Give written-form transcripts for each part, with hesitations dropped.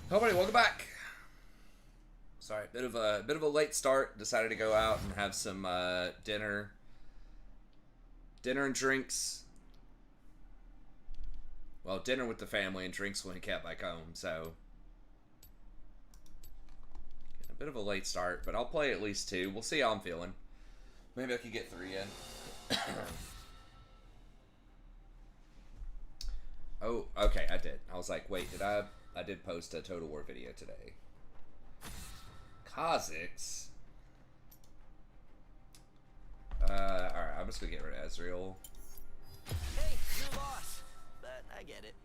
Hello, everybody. Welcome back. Sorry, bit of a late start. Decided to go out and have some dinner and drinks. Well, dinner with the family and drinks when we get back home. So a bit of a late start, but I'll play at least two. We'll see how I'm feeling. Maybe I can get three in. Oh, okay, I did. I was like, wait, did I? I did post a Total War video today. Kazakhs. Alright, I'm just gonna get rid of Ezreal. Hey, you lost, but I get it.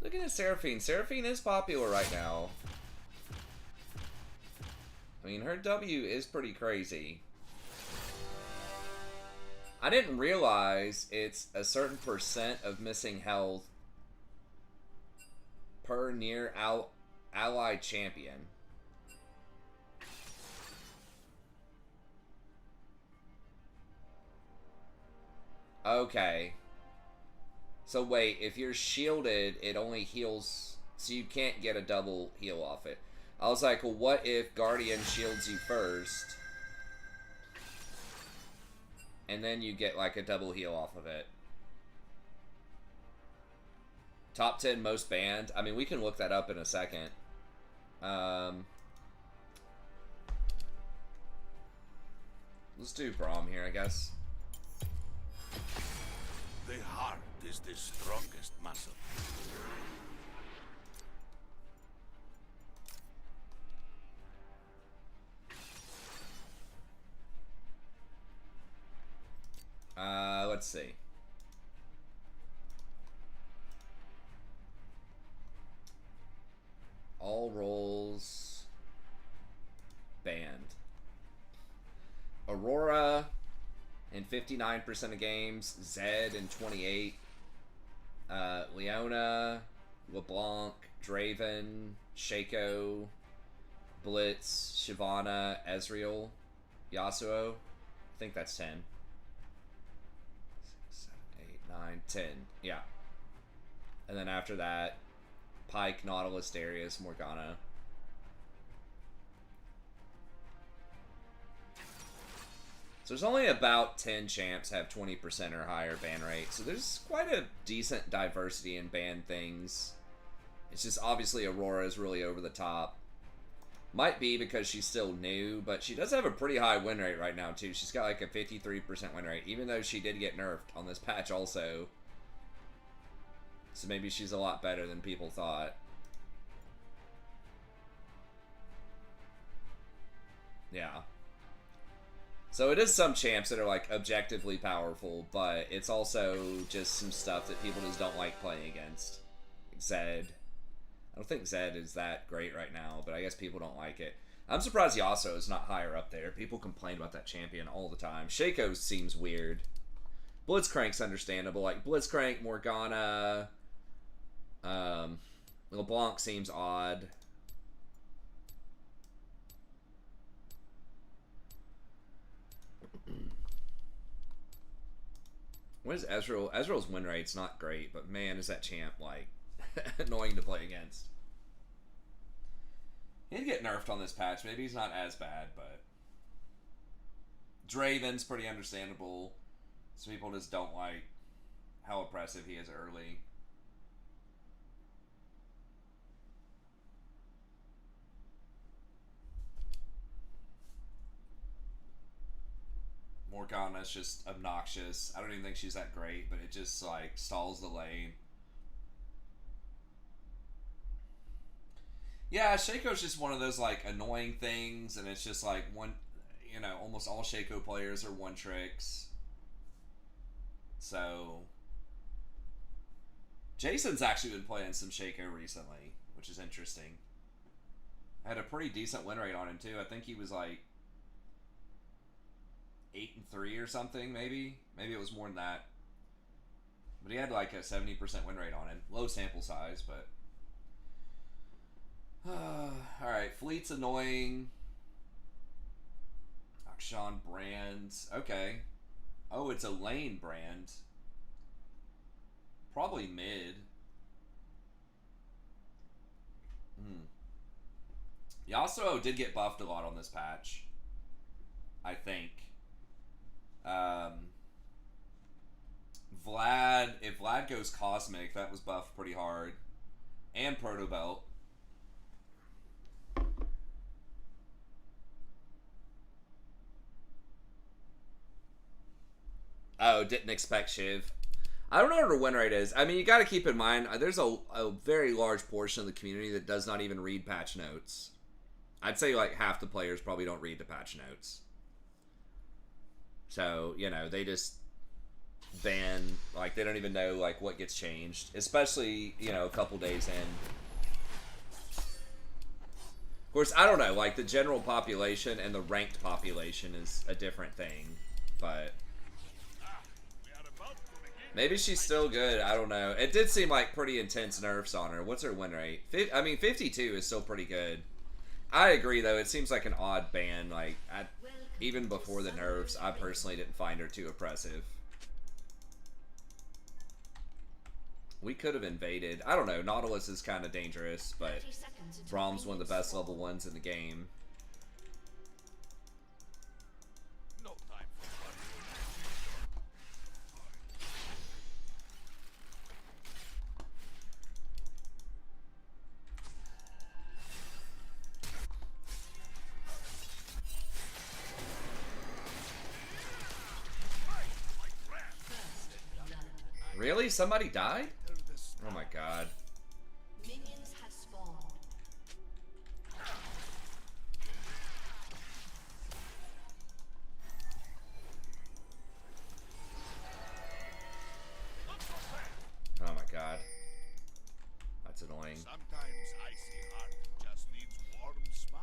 Looking at Seraphine. Seraphine is popular right now. I mean, her W is pretty crazy. I didn't realize it's a certain percent of missing health per near allied champion. Okay. So wait, if you're shielded, it only heals, so you can't get a double heal off it. I was like, well, what if Guardian shields you first, and then you get like a double heal off of it? Top 10 most banned. I mean, we can look that up in a second. Let's do Braum here, I guess. The heart is the strongest muscle. Let's see. All roles banned. Aurora in 59% of games. Zed in 28. Leona, LeBlanc, Draven, Shaco, Blitz, Shyvana, Ezreal, Yasuo. I think that's 10. 6, 7, 8, 9, 10. Yeah. And then after that, Pyke, Nautilus, Darius, Morgana. So there's only about 10 champs have 20% or higher ban rate. So there's quite a decent diversity in ban things. It's just obviously Aurora is really over the top. Might be because she's still new, but she does have a pretty high win rate right now too. She's got like a 53% win rate, even though she did get nerfed on this patch also. So maybe she's a lot better than people thought. Yeah. So it is some champs that are like objectively powerful, but it's also just some stuff that people just don't like playing against. Like Zed. I don't think Zed is that great right now, but I guess people don't like it. I'm surprised Yasuo is not higher up there. People complain about that champion all the time. Shaco seems weird. Blitzcrank's understandable. Like Blitzcrank, Morgana, LeBlanc seems odd. What is Ezreal? Ezreal's win rate's not great, but man, is that champ like annoying to play against. He'd get nerfed on this patch. Maybe he's not as bad, but Draven's pretty understandable. Some people just don't like how oppressive he is early. Morgana's just obnoxious. I don't even think she's that great, but it just like stalls the lane. Yeah, Shaco's just one of those like annoying things, and it's just like one, you know, almost all Shaco players are one tricks. So Jason's actually been playing some Shaco recently, which is interesting. I had a pretty decent win rate on him too. I think he was like 8-3 or something, maybe. Maybe it was more than that. But he had like a 70% win rate on him. Low sample size, but alright, Fleet's annoying. Akshan Brands. Okay. Oh, it's a lane brand. Probably mid. Yasuo did get buffed a lot on this patch, I think. Vlad, if Vlad goes Cosmic, that was buffed pretty hard. And Proto Belt. Oh, didn't expect Shiv. I don't know what her win rate is. I mean, you got to keep in mind, there's a very large portion of the community that does not even read patch notes. I'd say like half the players probably don't read the patch notes. So, you know, they just ban, like, they don't even know, like, what gets changed. Especially, you know, a couple days in. Of course, I don't know, like, the general population and the ranked population is a different thing. But maybe she's still good. I don't know. It did seem like pretty intense nerfs on her. What's her win rate? I mean, 52 is still pretty good. I agree, though. It seems like an odd ban. Like, even before the nerfs, I personally didn't find her too oppressive. We could have invaded. I don't know. Nautilus is kind of dangerous, but Braum's one of the best level 1s in the game. Really? Somebody died? Oh my god. Minions have spawned. Oh my god. That's annoying. Sometimes icy heart just needs warm smile.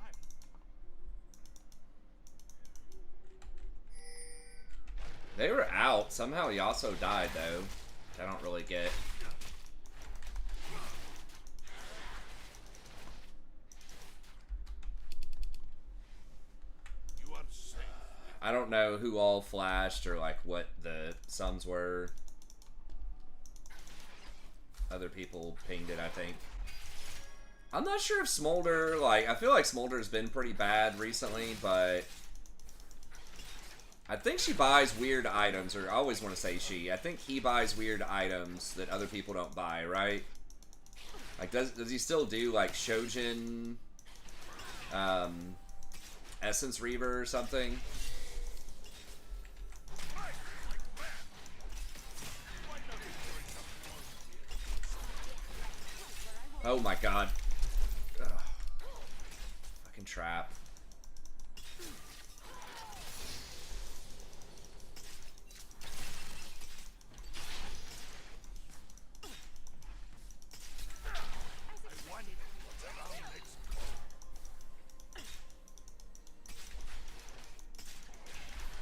They were out. Somehow Yasuo died, though. I don't really get. You are safe. I don't know who all flashed or like what the sums were. Other people pinged it, I think. I'm not sure if Smolder, like, I feel like Smolder's been pretty bad recently, but I think she buys weird items, or I always want to say she. I think he buys weird items that other people don't buy, right? Like, does he still do, like, Shojin, Essence Reaver or something? Oh my god. Ugh. Fucking trap.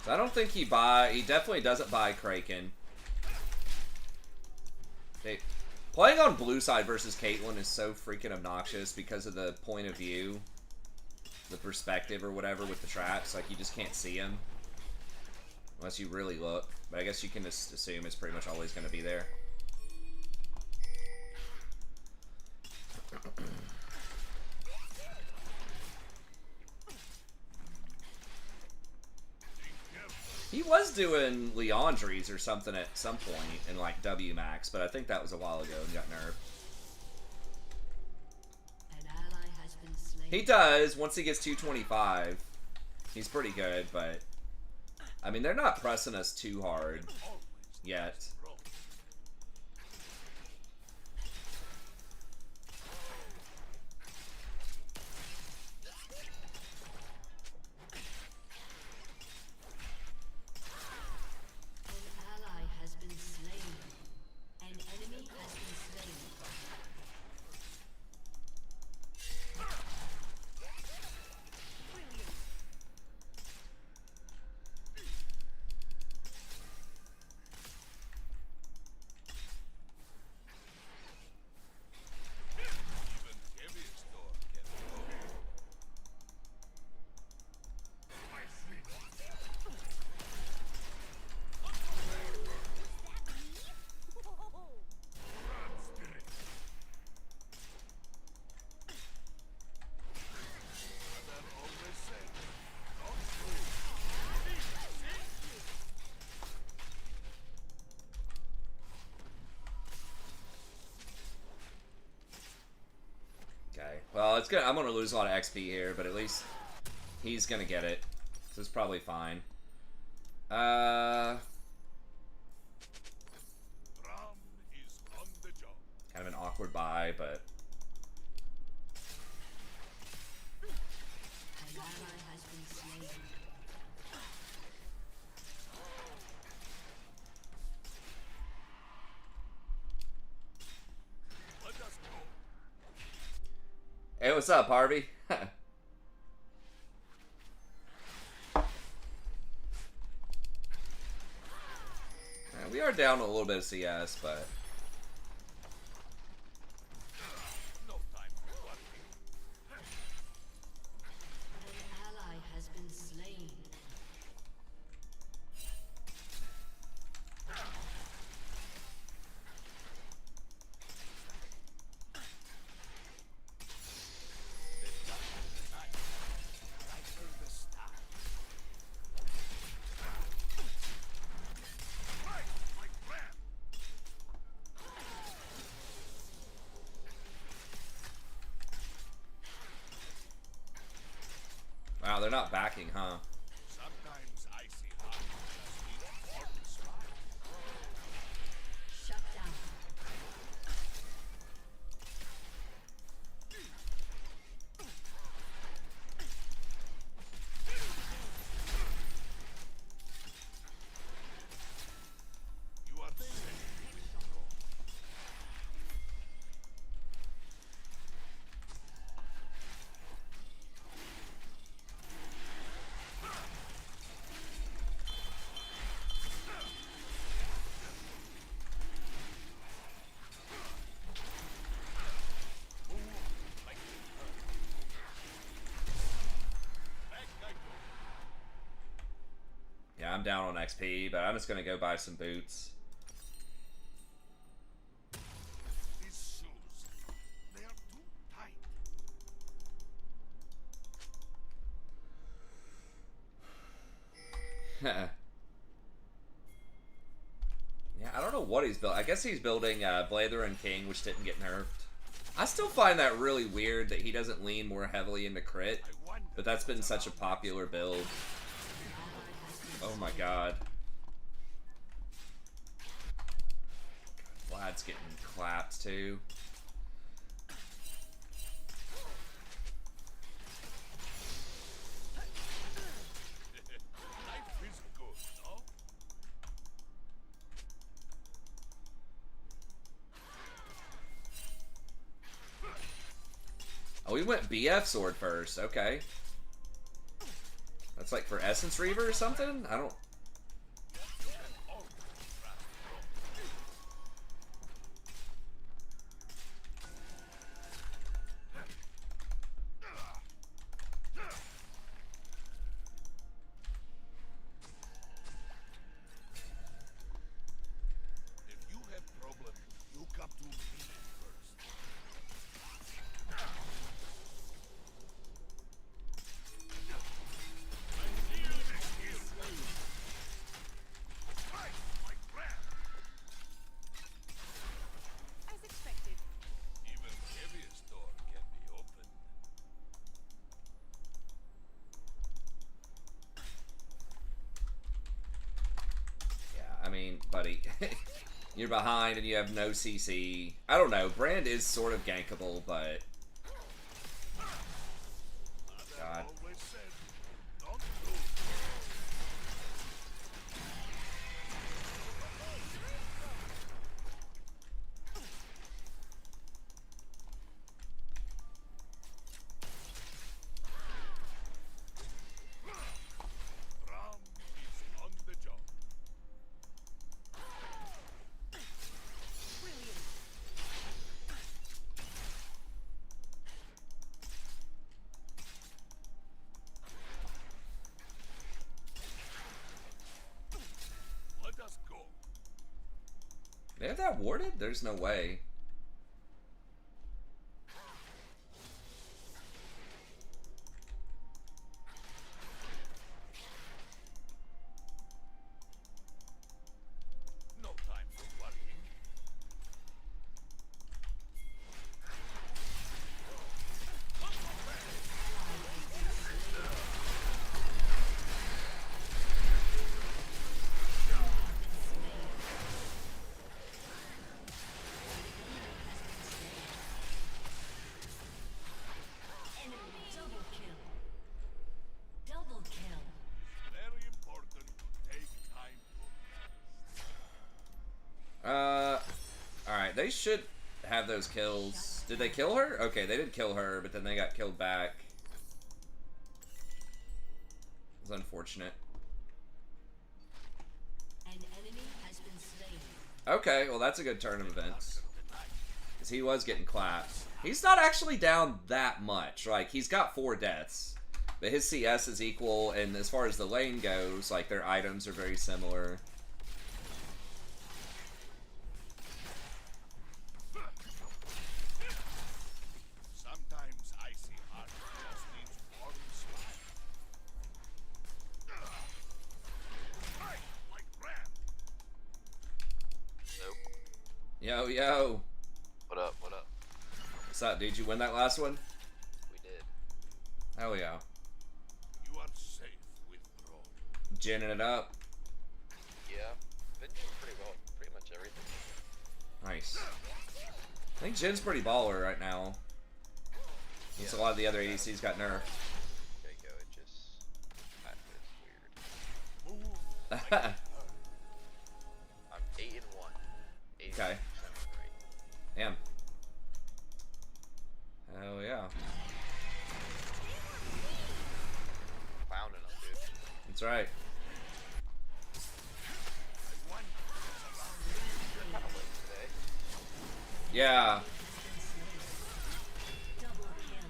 So I don't think he definitely doesn't buy Kraken. Playing on blue side versus Caitlyn is so freaking obnoxious because of the point of view, the perspective or whatever with the traps. Like, you just can't see him unless you really look. But I guess you can just assume it's pretty much always going to be there. He was doing Leandries or something at some point in, like, W Max, but I think that was a while ago and got nerfed. An ally has been slain. He does, once he gets 225. He's pretty good, but I mean, they're not pressing us too hard yet. it's gonna. I'm gonna lose a lot of XP here, but at least he's gonna get it. So it's probably fine. Ram is on the job. Kind of an awkward buy, but An ally has been slain. Let us go. hey, what's up, Harvey? We are down a little bit of CS, but No time for working. An ally has been slain. Rifle the staff. Right, like Ram. wow, they're not backing, huh? Sometimes I see how just needs more to smile. Shut down. You are safe with the roll. Move like the earth. Back I go. Yeah, I'm down on XP, but I'm just gonna go buy some boots. These shoes, they are too tight. Yeah, I don't know what he's building. I guess he's building Blather and King, which didn't get nerfed. I still find that really weird that he doesn't lean more heavily into crit, I wonder. but that's been such a popular build. Oh my god. Vlad's getting clapped too. Life is good, no? Oh, we went BF sword first. Okay. That's like for Essence Reaver or something? I don't... If you have problems, you come to me first. Right, like Ram. As expected. Even heaviest door can be opened. Yeah, I mean, buddy. You're behind and you have no CC. I don't know. Brand is sort of gankable, but... God. Always said, don't do. Ram is on the job. Brilliant. Let us go. They have that warded? There's no way. No time for working. Alright, they should have those kills. Did they kill her? Okay, they did kill her, but then they got killed back. It's unfortunate. An enemy has been slain. Okay, well that's a good turn of events. Because he was getting clapped. He's not actually down that much. Like, he's got 4 deaths. But his CS is equal, and as far as the lane goes, like, their items are very similar. Sometimes icy hot just needs warm smile. Fight like ram. Nope. Yo, yo. What up? What up? What's up, dude? You win that last one? We did. Hell yeah. You are safe with Ron. Ginning it up. Yeah. Been doing pretty well. Pretty much everything. Nice. I think Jin's pretty baller right now. Since a lot of the other ADCs got nerfed. There you go. It just kind of weird. Move like Okay. I'm 8-1. 80% right. Damn. Hell yeah. Clowning them, dude. That's right. Kind of late today. Yeah. Double kill.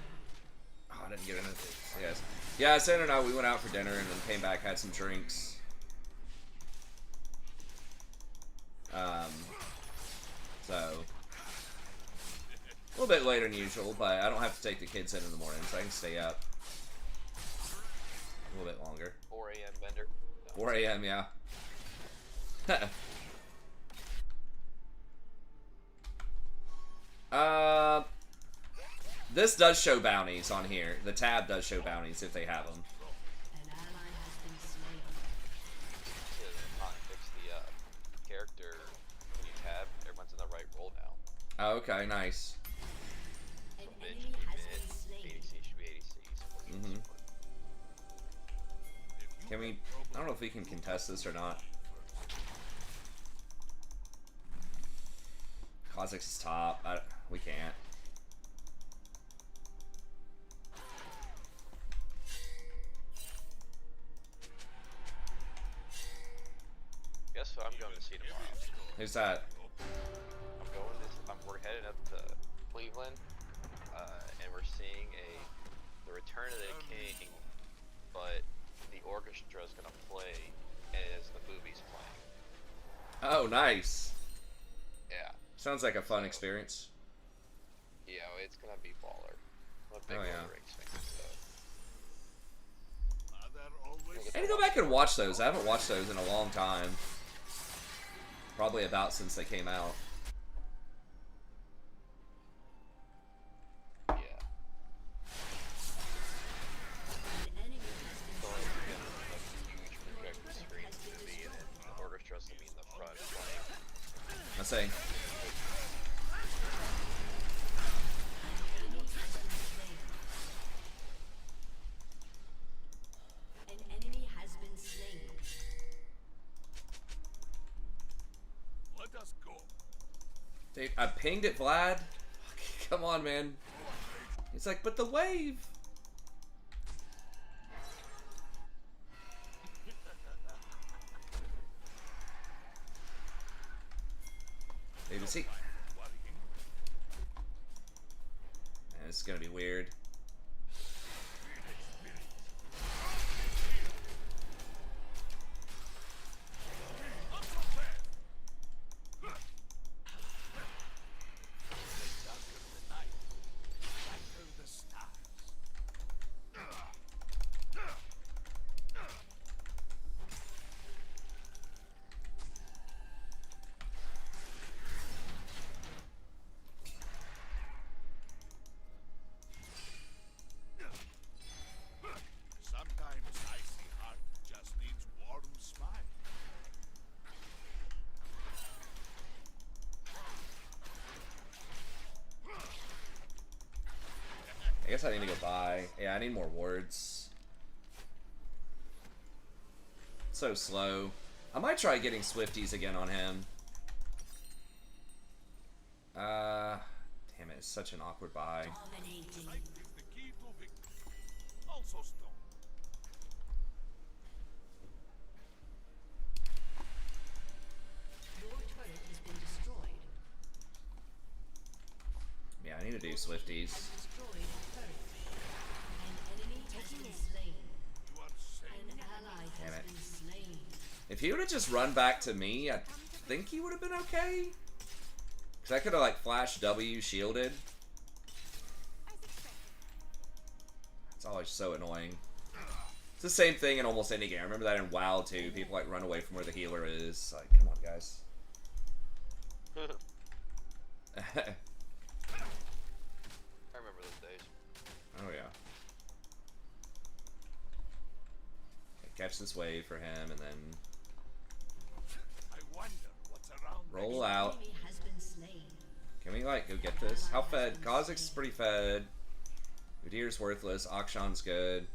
Oh, I didn't get into it. Yes. Yeah, Sandra and I, we went out for dinner and then came back, had some drinks. So a little bit later than usual, but I don't have to take the kids in the morning, so I can stay up a little bit longer. 4 a.m. Bender. No. 4 a.m. Yeah. This does show bounties on here. The tab does show bounties if they have them. An ally has been slain. To fix the character when you tab, everyone's in the right role now. Oh, okay, nice. An Mid enemy should be has mid, been slain. ADC should be ADC. Support should be Mhm. support. Can we? I don't know if we can contest this or not. Kha'Zix is top. We can't. Guess what I'm going to see tomorrow? Who's that? We're heading up to Cleveland, and we're seeing the Return of the King, but the orchestra is gonna play as the movie's playing. Oh, nice. Yeah, Sounds like a fun experience. yeah, it's gonna be baller. I'm a big Oh, Lord yeah. of the Rings fan, so Mother always I need to go back and watch those. I haven't watched those in a long time. Probably about since they came out. yeah. An enemy has been So slain. it's gonna be like a huge projector screen movie, and then the orchestra's gonna be in the front playing. I say. An enemy has been slain. let us go. Dude, I pinged it, Vlad. Come on, man. He's like, but the wave. Dude, is he? Man, this is gonna be weird. Sometimes icy heart just needs warm smile. I guess I need to go buy. Yeah, I need more wards. So slow. I might try getting Swifties again on him. Damn it, it's such an awkward buy. Dominating. Sight is the key to victory. Also stone. Your turret has been destroyed. Yeah, I need to do Swifties. Destroyed a turret. An enemy has been slain. You are safe. An ally Damn has it. been slain. If he would have just run back to me, I think he would have been okay. Because I could have, like, flash W shielded. As expected. It's always so annoying. It's the same thing in almost any game. I remember that in WoW, too. People, like, run away from where the healer is. Like, come on, guys. I remember those days. Oh, yeah. Okay, catch this wave for him, and then I wonder what's around roll next. out. Enemy has been slain. Can we, like, go get this? How fed? Kha'Zix is pretty fed. Udyr's worthless. Akshan's good.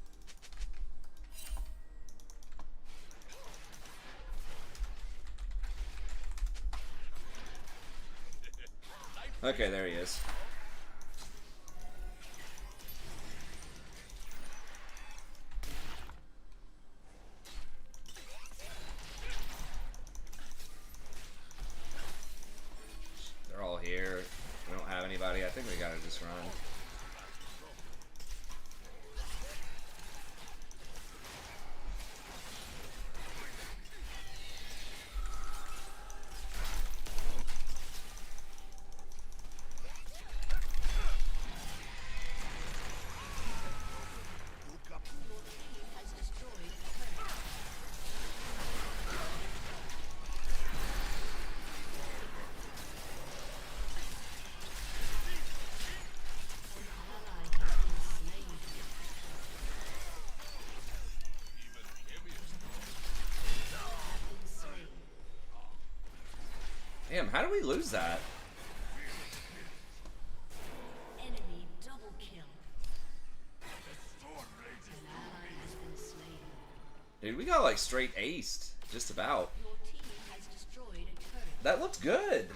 Okay, there he is. They're all here. We don't have anybody. I think we gotta just run. Has destroyed a turret. An ally has been slain. Even heavier Have been slain. Damn, how do we lose that? Enemy double kill. storm raging. An ally has been slain. Dude, we got like straight aced. Just about. Your team has destroyed a turret. That looked good.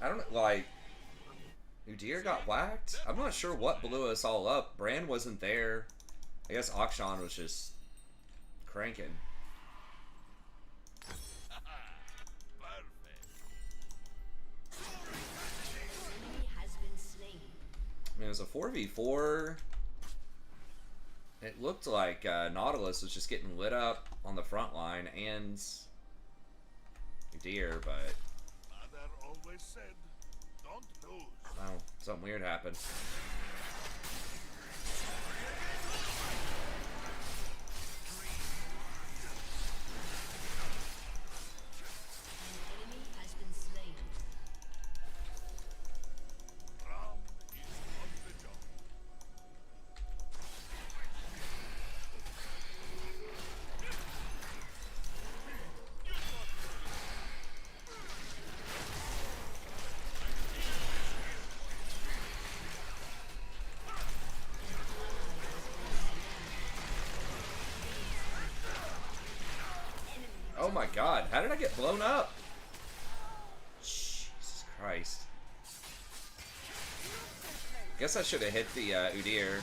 I don't know, like... Udyr got whacked? I'm not sure what blew us all up. Bran wasn't there. I guess Akshan was just cranking. Perfect. Enemy has been slain. I mean, it was a 4v4. It looked like Nautilus was just getting lit up on the front line and Udyr, but Mother always said, don't lose. oh, something weird happened. An enemy has been slain. Ram is on the job. Oh my god, how did I get blown up? Jesus Christ. Guess I should have hit the Udyr.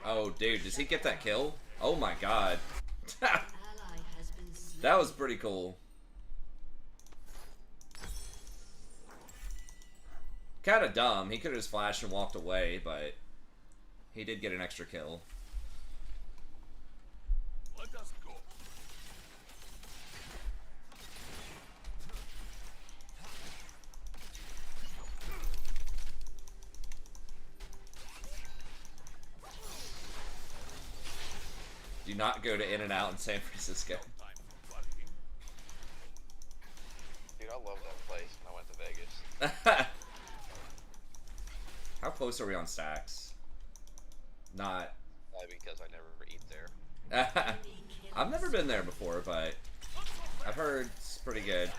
Oh, dude, does he get that kill? Oh my god. Ally has been slain. That was pretty cool. Kinda dumb. He could have just flashed and walked away, but he did get an extra kill. Let us go. Do not go to In-N-Out in San Francisco. Time for worrying. Dude, I love that place when I went to Vegas. How close are we on stacks? Not. Probably because I never eat there. I've never been there before, but I've heard it's pretty good.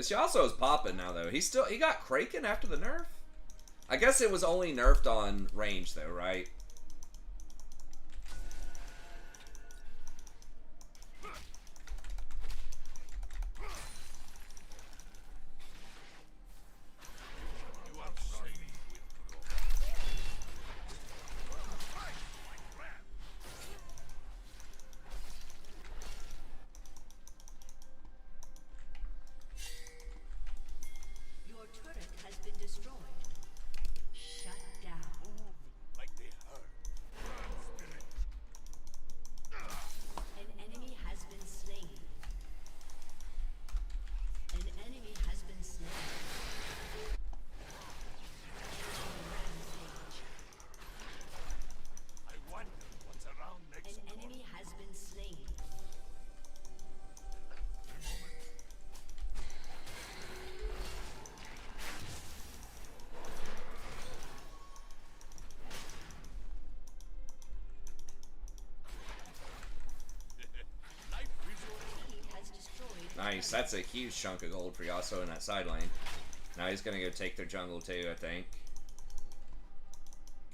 It's also is popping now though. He got Kraken after the nerf. I guess it was only nerfed on range though, right? You are shiny with growth. Fight, my friend. Your turret has been destroyed. Shut down. Move like they heard. Spirit. An enemy has been slain. An enemy has been slain. Enemy rampage. I wonder what's around next An door. enemy has been slain. Life resource. Team has destroyed. Nice. That's a huge chunk of gold for Yasuo in that side lane. Now he's gonna go take their jungle too, I think.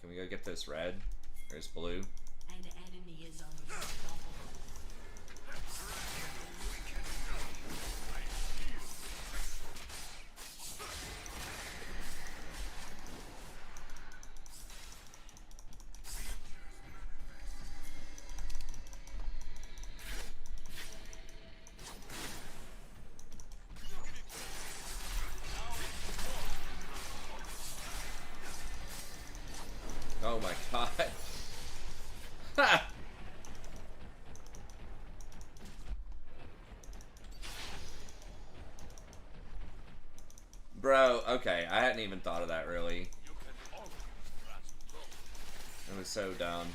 Can we go get this red? There's blue. An enemy is unstoppable. Oh my god. Ha! Bro, okay, I hadn't even thought of that really. You can always grasp growth. It was so dumb.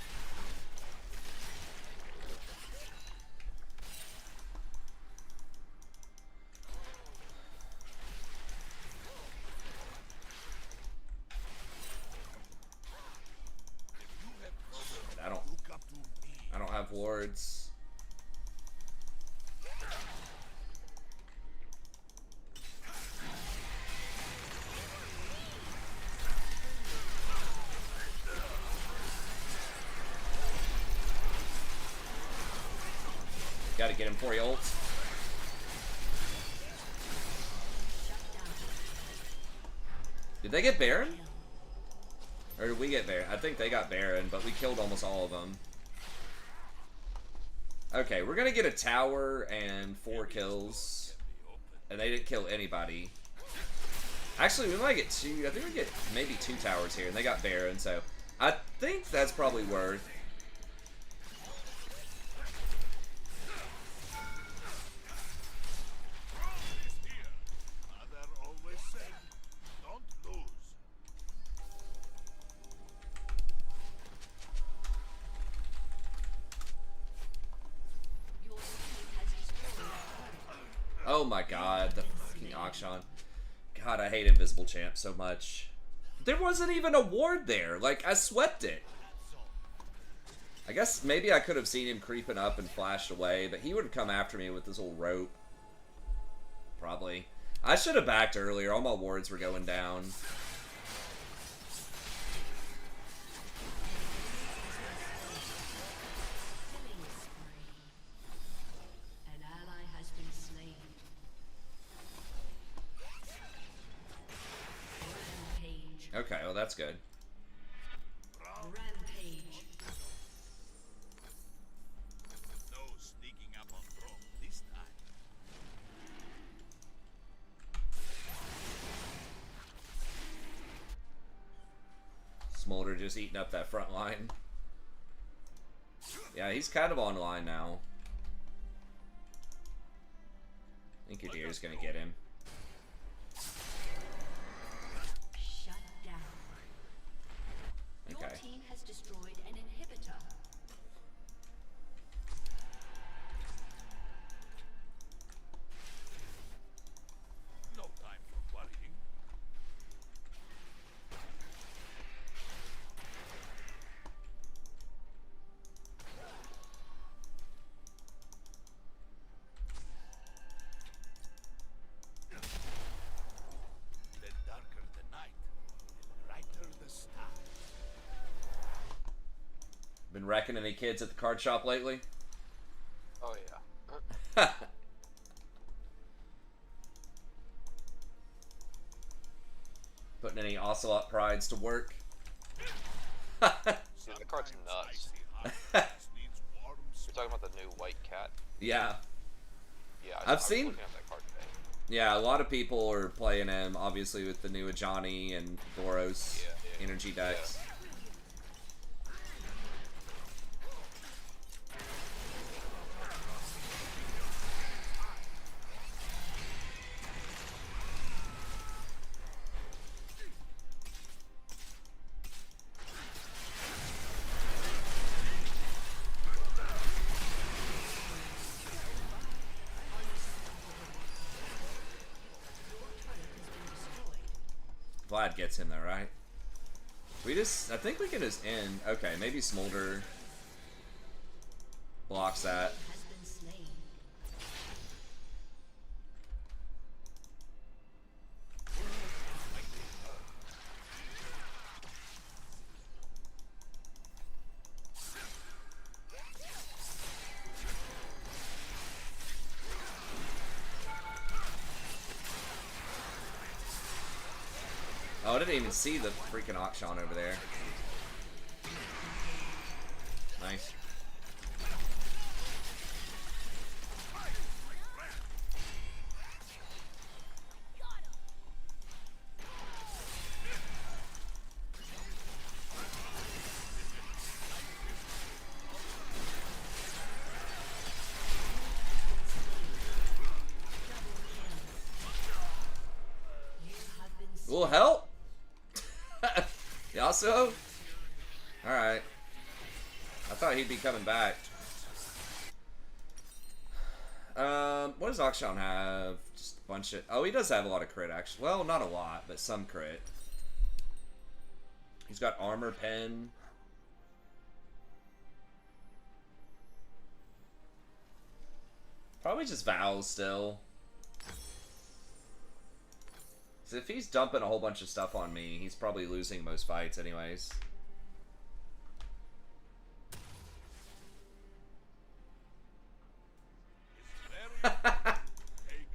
If you have problems, I don't look up to me. I don't have wards. Gotta get him before he ults. Did they get Baron? Or did we get Baron? I think they got Baron, but we killed almost all of them. Okay, we're gonna get a tower and 4 kills. And they didn't kill anybody. Actually, we might get 2. I think we get maybe 2 towers here, and they got Baron, so I think that's probably worth. Is here. Mother always said, don't lose. Your team has destroyed a turret. Oh my god, the fucking Akshan. God, I hate Invisible Champ so much. There wasn't even a ward there. Like, I swept it. I guess maybe I could have seen him creeping up and flashed away, but he would have come after me with this little rope. Probably. I should have backed earlier. All my wards were going down. Killing spree. An ally has been slain. Rampage. Okay, well that's good. Rampage. No sneaking up on throne this time. Smolder just eating up that front line. Yeah, he's kind of online now. I think Kadir's gonna get him. Shut down. Your Okay. team has destroyed an inhibitor. No time for worrying. Been wrecking any kids at the card shop lately? Oh yeah. Putting any Ocelot prides to work? Dude, the card's Sometimes nuts. icy hot just needs warm You're talking about the new white cat? Yeah. Yeah, I've I was seen- looking at that card today. Yeah, a lot of people are playing him, obviously, with the new Ajani and Boros Yeah. energy decks. Vlad gets him though, right? I think we can just end. Okay, maybe Smolder blocks that. Has been slain. Oh, I didn't even see the freaking Akshan over there. Nice. Will help? Yasuo? Alright. I thought he'd be coming back. What does Akshan have? Just a bunch of... Oh, he does have a lot of crit, actually. Well, not a lot, but some crit. He's got armor pen. Probably just Vows still. So if he's dumping a whole bunch of stuff on me, he's probably losing most fights anyways.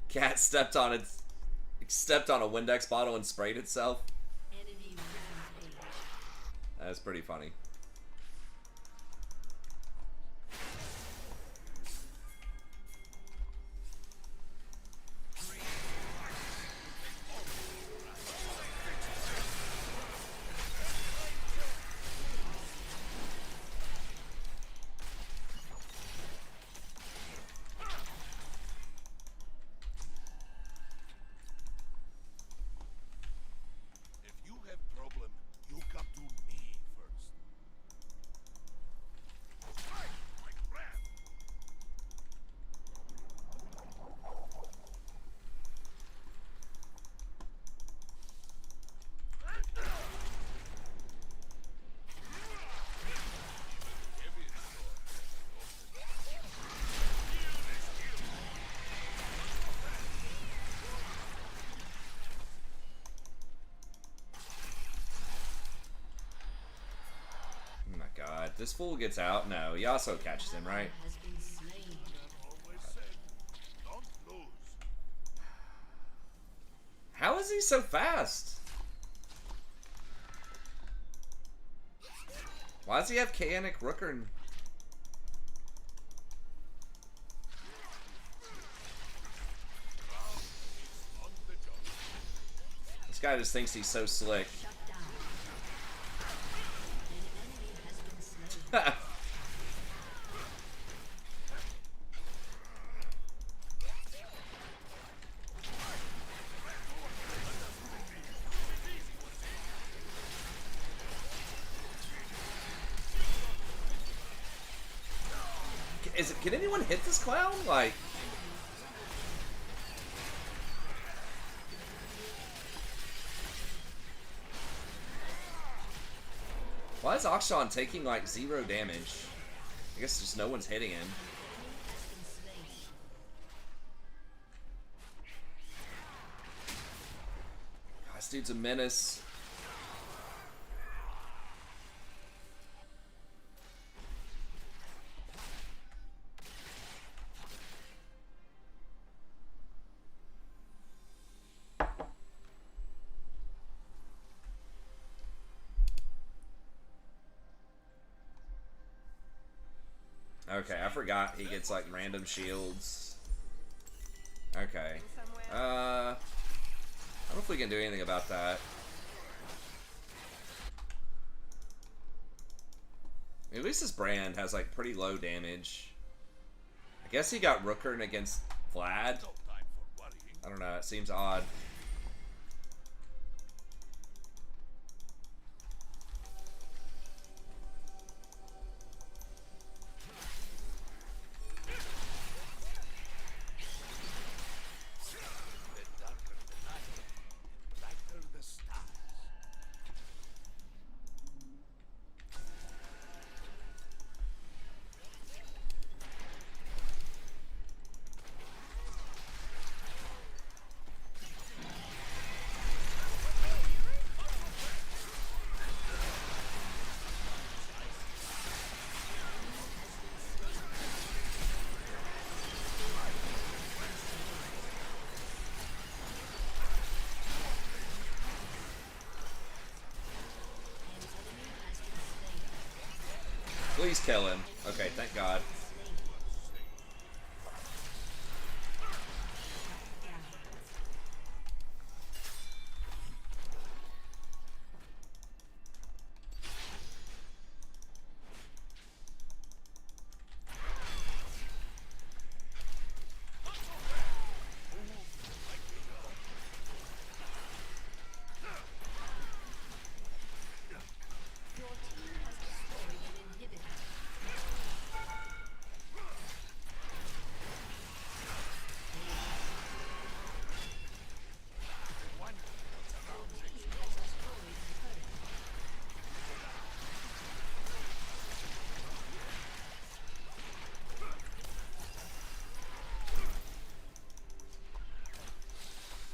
Cat stepped on a Windex bottle and sprayed itself. Enemy rampage. That's pretty funny. If you have problem, you come to me first. Fight like rat. Oh my god. This fool gets out? No, Yasuo catches him, right? Has been slain. Always said, don't lose. How is he so fast? Why does he have Chaotic Rooker? On the job. This guy just thinks he's so slick. Shut down. An enemy has been slain. Can anyone hit this clown? Like... Why is Akshan taking like 0 damage? I guess just no one's hitting him. God, this dude's a menace. Okay, I forgot he gets like random shields. Okay. I don't know if we can do anything about that. At least this brand has like pretty low damage. I guess he got Rookern against Vlad. No time for worrying. I don't know, it seems odd. The darker the night, brighter the stars. Please kill him. Okay, thank God. Your team has destroyed an inhibitor. Your team has destroyed a turret.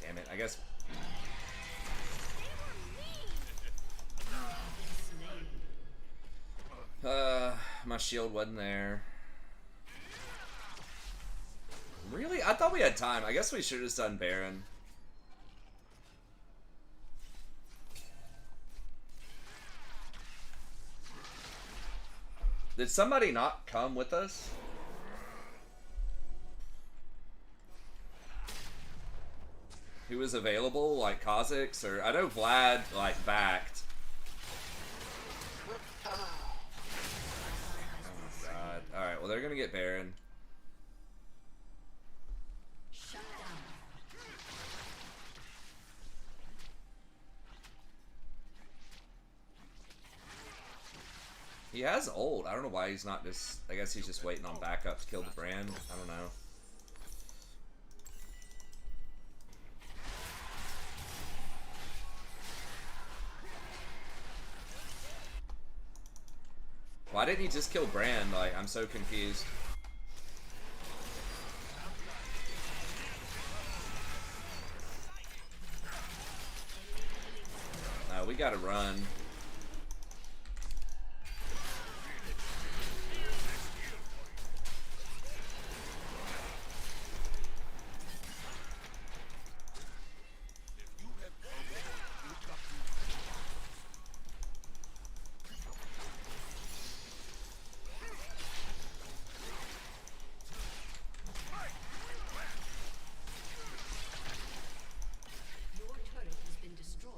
Damn it, I guess. My shield wasn't there. Really? I thought we had time. I guess we should have just done Baron. Did somebody not come with us? Who was available? Like Kha'Zix? Or I know Vlad like backed. God. Alright, well they're gonna get Baron. Shut down. He has ult. I don't know why he's not just... I guess he's just waiting on backup to kill the brand. I don't know. Why didn't he just kill Brand? Like, I'm so confused. No, we gotta run. Your turret has been destroyed.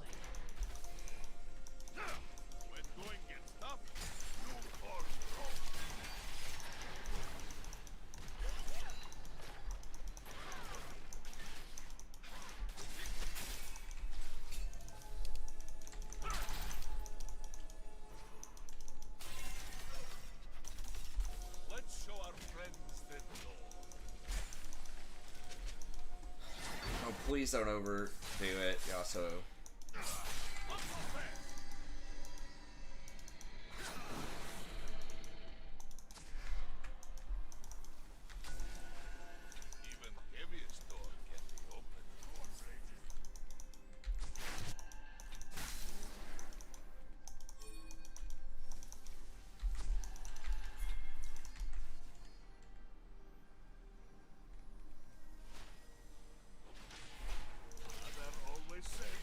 When going gets tough, you force throw. Let's show our friends the door. Oh, please don't overdo it, Yasuo. Even heaviest door can be opened. Mother always said,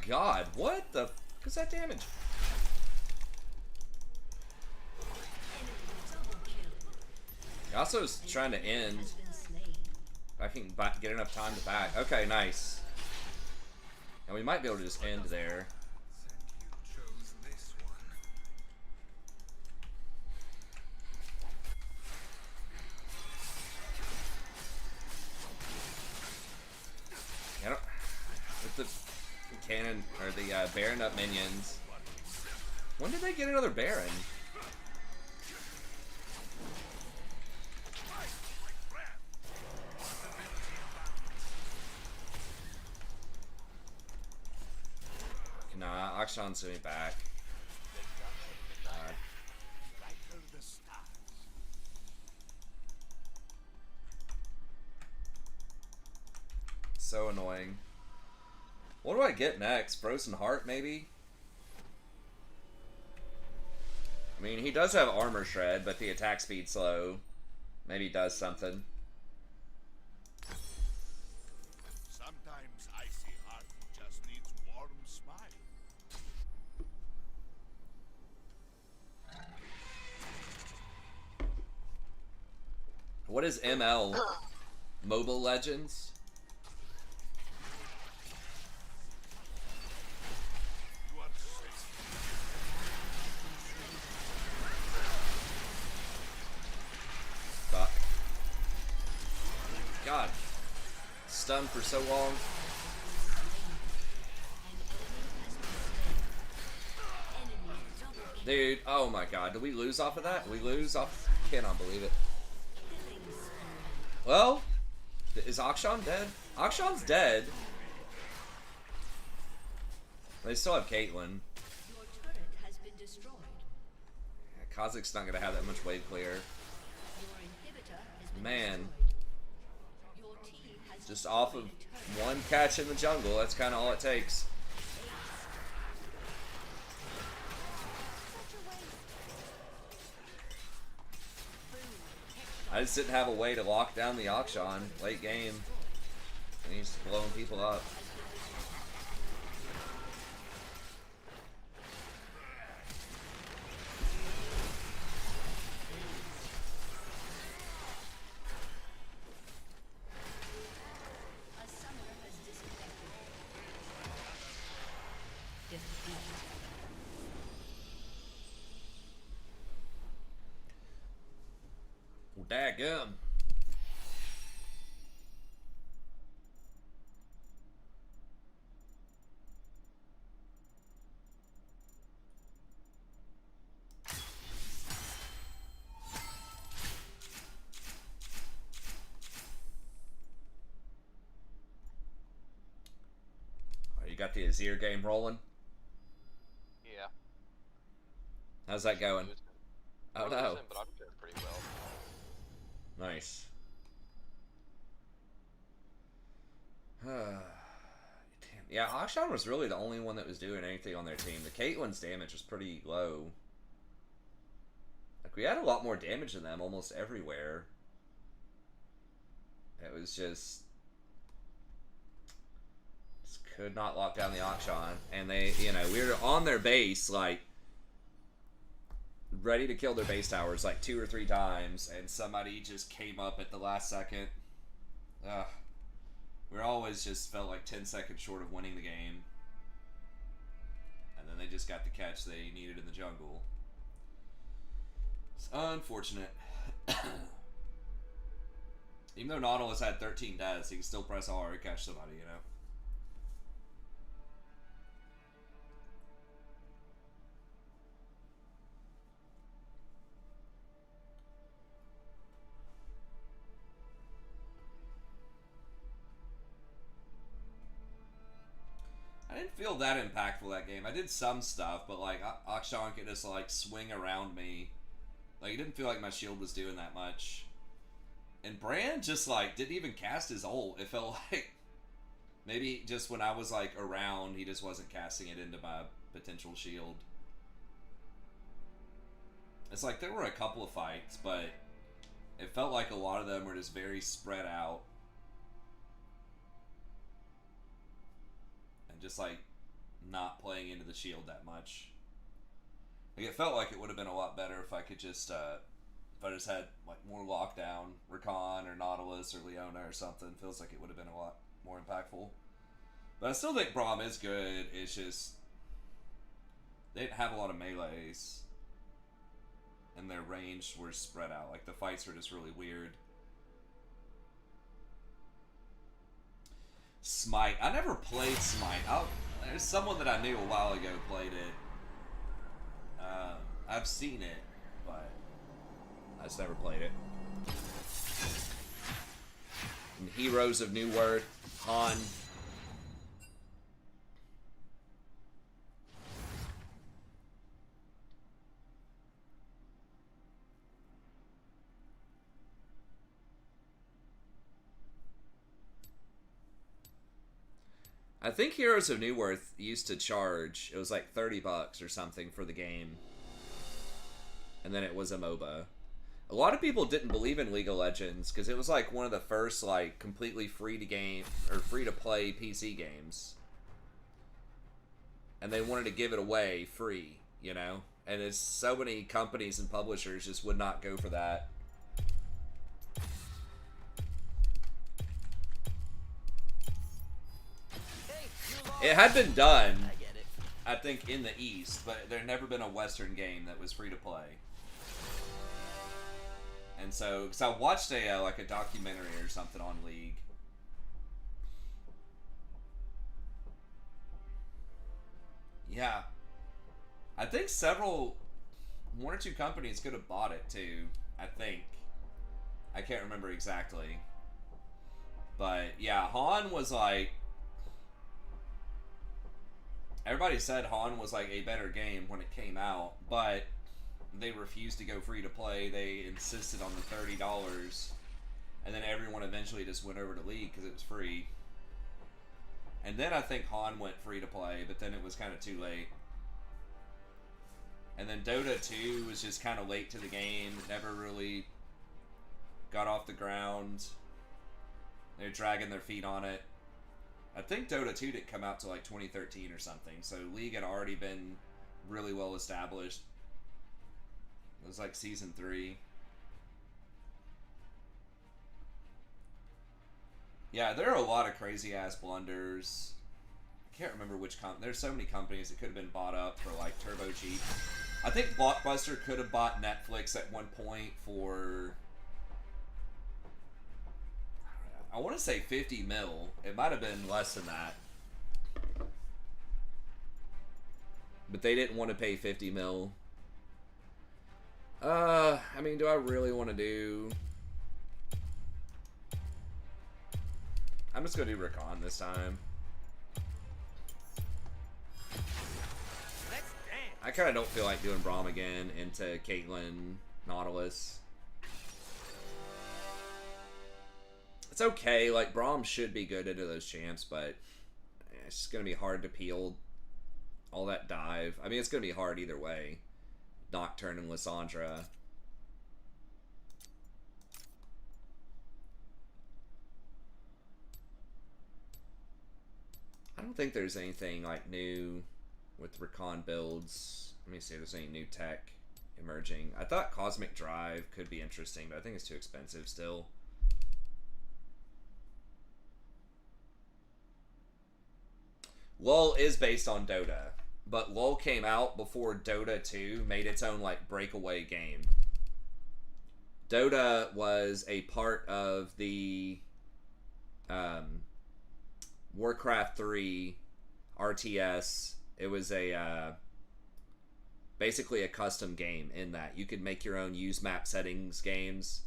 god, what the f is that damage? Yasuo's trying to end. I can get enough time to back. Okay, nice. And we might be able to just end there. I don't, with the cannon or the Baron up minions. When did they get another Baron? Nah, Akshan's going back. So annoying. What do I get next? Frozen Heart, maybe? I mean, he does have Armor Shred, but the attack speed's slow. Maybe he does something. Sometimes icy heart just needs warm smile. What is ML? Mobile Legends? You are safe. Fuck. God. Stunned for so long. Dude, oh my god. Did we lose off of that? Did we lose off? Cannot believe it. Well, is Akshan dead? Akshan's dead. They still have Caitlyn. Your turret has been destroyed. Yeah, Kha'Zix's not gonna have that much wave clear. Your inhibitor has been Man. destroyed. Your team has Just off of destroyed a turret. one catch in the jungle, that's kind of all it takes. I just didn't have a way to lock down the Akshan late game. And he's blowing people up. A summoner has disconnected. Defeat. Well, daggum. Oh, you got the Azir game rolling? Yeah. How's that going? Losing. Oh We're no. losing, but I'm doing pretty well. Nice. Damn. Yeah, Akshan was really the only one that was doing anything on their team. The Caitlyn's damage was pretty low. Like, we had a lot more damage than them almost everywhere. It was just could not lock down the Akshan. And they, you know, we were on their base, like, ready to kill their base towers like 2 or 3 times, and somebody just came up at the last second. Ugh. We always just felt like 10 seconds short of winning the game. And then they just got the catch they needed in the jungle. It's unfortunate. Even though Nautilus had 13 deaths, he can still press R and catch somebody, you know? I didn't feel that impactful that game. I did some stuff, but like Akshan could just like swing around me. Like it didn't feel like my shield was doing that much. And Brand just like didn't even cast his ult. It felt like maybe just when I was like around, he just wasn't casting it into my potential shield. It's like there were a couple of fights, but it felt like a lot of them were just very spread out. And just like not playing into the shield that much. Like, it felt like it would have been a lot better if I could just, if I just had, like, more lockdown, Recon or Nautilus or Leona or something. Feels like it would have been a lot more impactful. But I still think Braum is good. It's just, they didn't have a lot of melees. And their range were spread out. Like, the fights were just really weird. Smite. I never played Smite. There's someone that I knew a while ago played it. I've seen it, but I just never played it. And Heroes of New World, Han. I think Heroes of Newerth used to charge, it was like $30 or something for the game. And then it was a MOBA. A lot of people didn't believe in League of Legends because it was like one of the first like completely free to game or free to play PC games. And they wanted to give it away free, you know? And it's so many companies and publishers just would not go for that. It had been done, I get it. I think, in the East, but there had never been a Western game that was free to play. And so, because I watched a like a documentary or something on League. Yeah, I think one or two companies could have bought it too. I think, I can't remember exactly, but yeah, Han was like. Everybody said Han was like a better game when it came out, but they refused to go free to play. They insisted on the $30, and then everyone eventually just went over to League because it was free. And then I think Han went free to play, but then it was kind of too late. And then Dota 2 was just kind of late to the game. It never really got off the ground. They're dragging their feet on it. I think Dota 2 didn't come out till like 2013 or something, so League had already been really well established. It was like season 3. Yeah, there are a lot of crazy ass blunders. I can't remember which there's so many companies that could have been bought up for like turbo cheap. I think Blockbuster could have bought Netflix at one point for, I want to say 50 mil. It might have been less than that. But they didn't want to pay 50 mil. I mean, do I really want to do... I'm just going to do Recon this time. I kind of don't feel like doing Braum again into Caitlyn, Nautilus. It's okay, like, Braum should be good into those champs, but it's just going to be hard to peel all that dive. I mean, it's going to be hard either way. Nocturne and Lysandra. I don't think there's anything, like, new with Recon builds. Let me see if there's any new tech emerging. I thought Cosmic Drive could be interesting, but I think it's too expensive still. LoL is based on Dota, but LoL came out before Dota 2 made its own like breakaway game. Dota was a part of the Warcraft 3 RTS. It was a basically a custom game in that you could make your own use map settings games.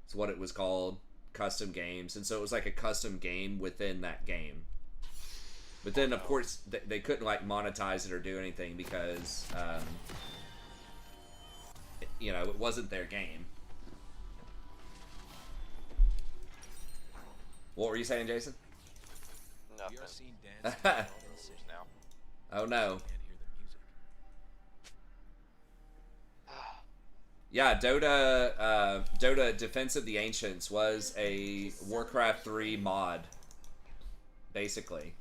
It's what it was called, custom games, and so it was like a custom game within that game. But then, of course, they couldn't, like, monetize it or do anything because, you know, it wasn't their game. What were you saying, Jason? Nothing. now. Oh, no. Yeah, Dota Defense of the Ancients was a Warcraft 3 mod, basically.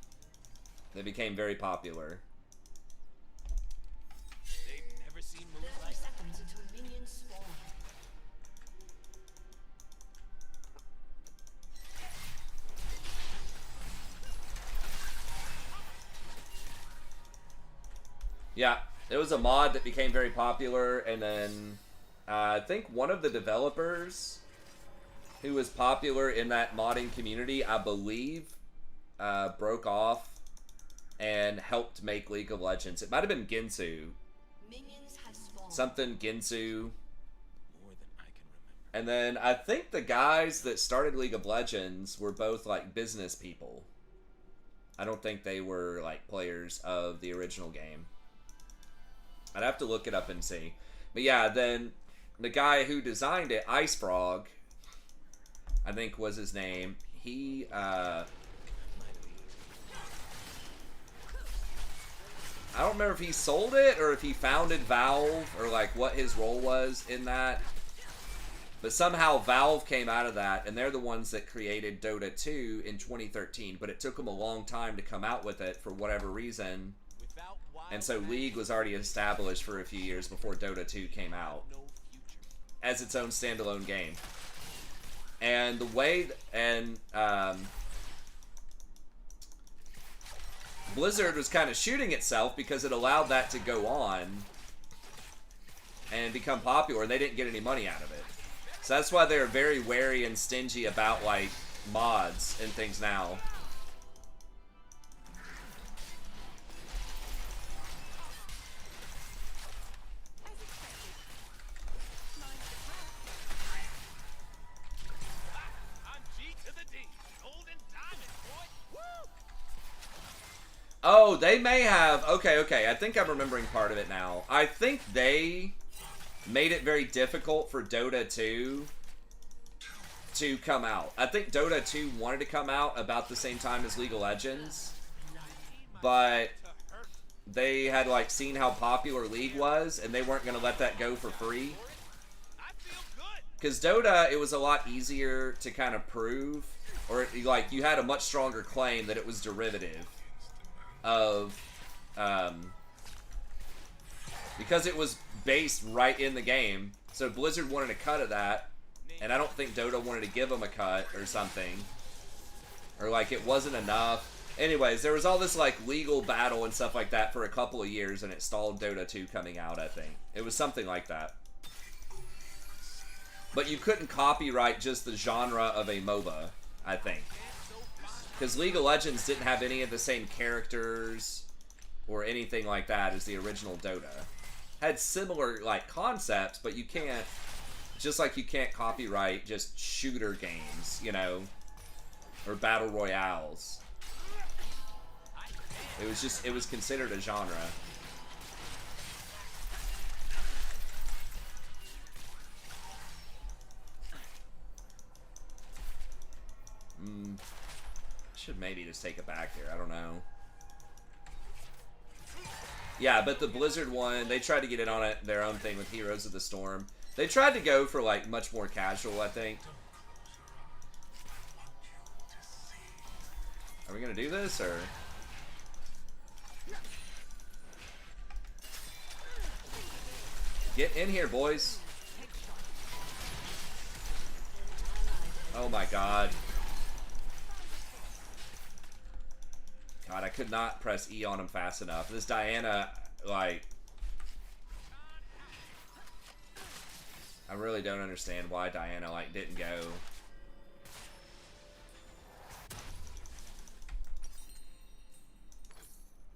They became very popular. They've never seen moves 30 like that. seconds until minions spawn. Yeah, it was a mod that became very popular, and then I think one of the developers who was popular in that modding community, I believe, broke off and helped make League of Legends. It might have been Ginsu. Minions have spawned. Something Ginsu. More than I can remember. And then I think the guys that started League of Legends were both like business people. I don't think they were like players of the original game. I'd have to look it up and see. But yeah, then the guy who designed it, Ice Frog, I think was his name. He, I don't remember if he sold it or if he founded Valve or like what his role was in that. But somehow Valve came out of that, and they're the ones that created Dota 2 in 2013. But it took them a long time to come out with it for whatever reason. Without wild And so League was already established for a few years before Dota 2 came out no future. as its own standalone game. And the way, Blizzard was kind of shooting itself because it allowed that to go on and become popular, and they didn't get any money out of it. So that's why they're very wary and stingy about like mods and things now. As expected. I'm G to the D. Gold and diamond, boy. Woo! Oh, they may have. Okay. I think I'm remembering part of it now. I think they made it very difficult for Dota 2 to come out. I think Dota 2 wanted to come out about the same time as League of Legends, but they had like seen how popular League was, and they weren't going to let that go for free. I feel good. Because Dota, it was a lot easier to kind of prove, or like you had a much stronger claim that it was derivative of, because it was based right in the game. So Blizzard wanted a cut of that, and I don't think Dota wanted to give them a cut or something, or like it wasn't enough. Anyways, there was all this like legal battle and stuff like that for a couple of years, and it stalled Dota 2 coming out. I think it was something like that. But you couldn't copyright just the genre of a MOBA, I think. Because League of Legends didn't have any of the same characters or anything like that as the original Dota. Had similar, like, concepts, but you can't... Just like you can't copyright just shooter games, you know? Or battle royales. It was just... It was considered a genre. Should maybe just take it back here. I don't know. Yeah, but the Blizzard one, they tried to get it on it, their own thing with Heroes of the Storm. They tried to go for, like, much more casual, I think. Are we gonna do this, or...? Get in here, boys. Oh my god. God, I could not press E on him fast enough. This Diana, like... I really don't understand why Diana, like, didn't go.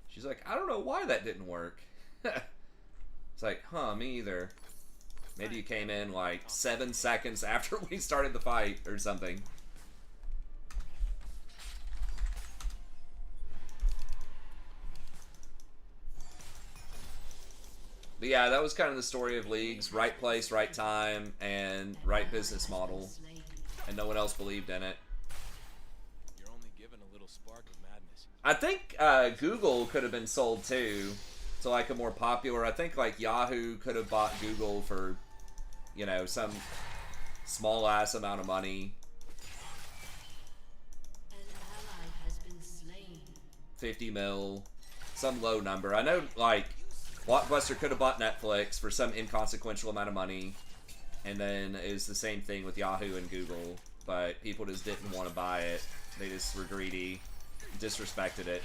She's like, I don't know why that didn't work. It's like, huh, me either. Maybe you came in, like, 7 seconds after we started the fight or something. But yeah, that was kind of the story of League's right place, right time, and right business model. And no one else believed in it. You're only given a little spark of madness. I think Google could have been sold too to like a more popular. I think like Yahoo could have bought Google for, you know, some small ass amount of money. An ally has been slain. 50 mil, some low number. I know, like, Blockbuster could have bought Netflix for some inconsequential amount of money, and then it was the same thing with Yahoo and Google, but people just didn't want to buy it. They just were greedy, disrespected it.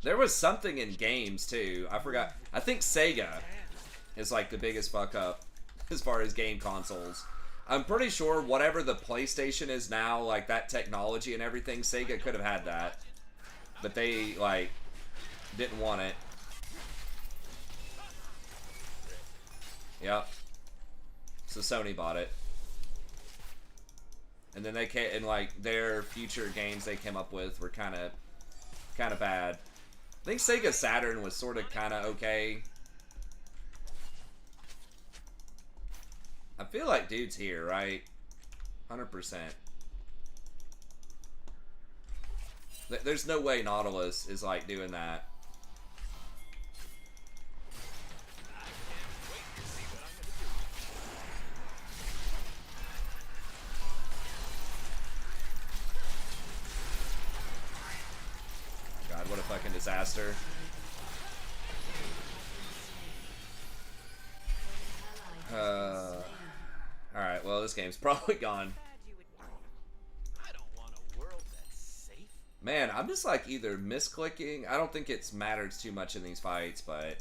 There was something in games, too. I forgot. I think Sega is, like, the biggest fuck up as far as game consoles. I'm pretty sure whatever the PlayStation is now, like, that technology and everything, Sega could have had that. But they, like, didn't want it. Yep. So Sony bought it. And then they came, and, like, their future games they came up with were kind of bad. I think Sega Saturn was sort of kind of okay. I feel like dude's here, right? 100%. There's no way Nautilus is, like, doing that. God, what a fucking disaster. Alright, well, this game's probably gone. I don't want a world that's safe. Man, I'm just like either misclicking. I don't think it's matters too much in these fights, but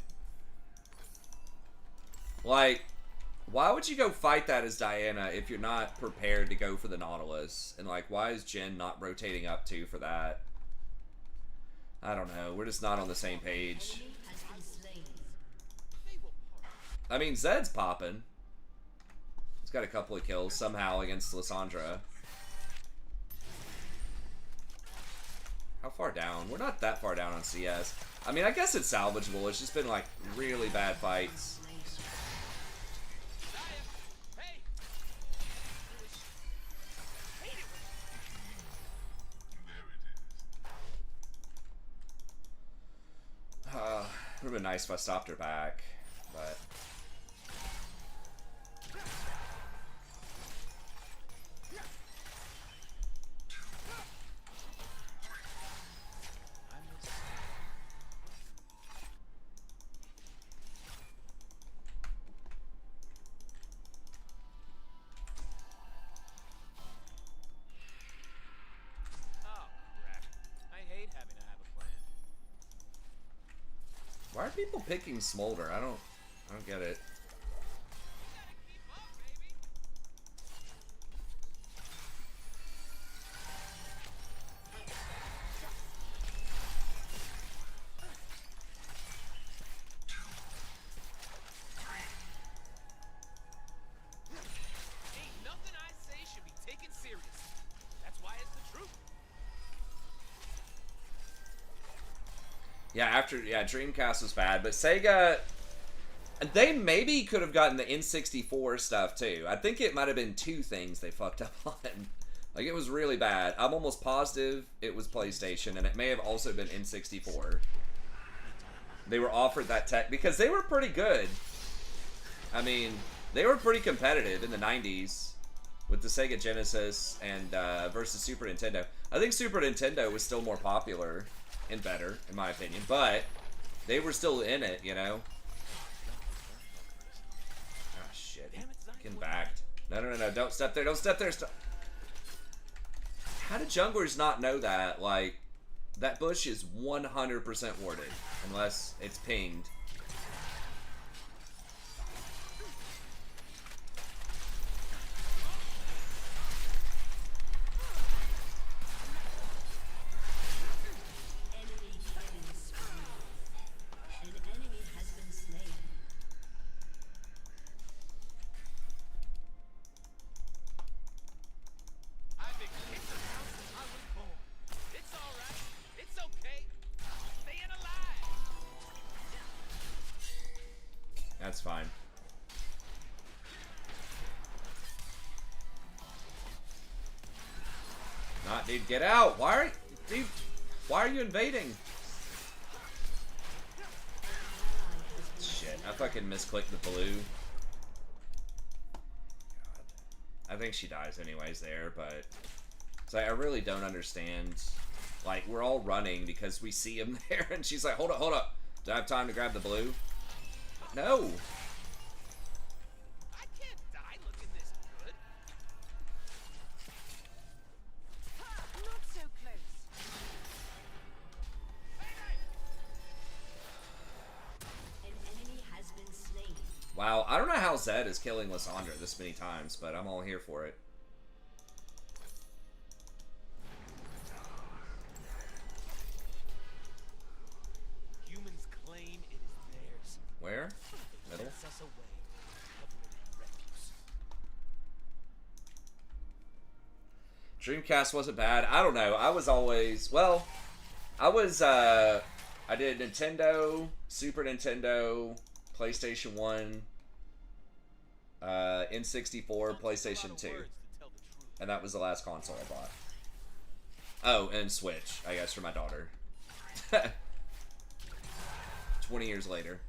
like, why would you go fight that as Diana if you're not prepared to go for the Nautilus? And like, why is Jin not rotating up too for that? I don't know. We're just not on the same page. I mean, Zed's popping. He's got a couple of kills somehow against Lysandra. How far down? We're not that far down on CS. I mean, I guess it's salvageable. It's just been, like, really bad fights. It would have been nice if I stopped her back, but... Why are people picking Smolder? I don't get it. Ain't nothing I say should be taken serious. That's why it's the truth. Yeah, Dreamcast was bad, but Sega, they maybe could have gotten the N64 stuff too. I think it might have been two things they fucked up on. Like, it was really bad. I'm almost positive it was PlayStation, and it may have also been N64. They were offered that tech because they were pretty good. I mean, they were pretty competitive in the 90s with the Sega Genesis and versus Super Nintendo. I think Super Nintendo was still more popular and better, in my opinion, but they were still in it, you know? Oh, shit. Getting backed. No, don't step there, don't step there, stop. How do junglers not know that? Like, that bush is 100% warded, unless it's pinged. That's fine. Not, dude, get out! Why are you invading? Shit, I fucking misclicked the blue. God. think she dies anyways there, but it's like, I really don't understand. Like, we're all running because we see him there, and she's like, hold up. Do I have time to grab the blue? No. I can't die looking this good. Not so close. An enemy has been slain. Wow, I don't know how Zed is killing Lysandra this many times, but I'm all here for it. Humans claim it is theirs. Where? Middle? Gets us away, covered in refuse. Dreamcast wasn't bad. I don't know. I was always, well, I did Nintendo, Super Nintendo, PlayStation 1, N64, PlayStation 2. And that was the last console I bought. Oh, and Switch, I guess, for my daughter. 20 years later.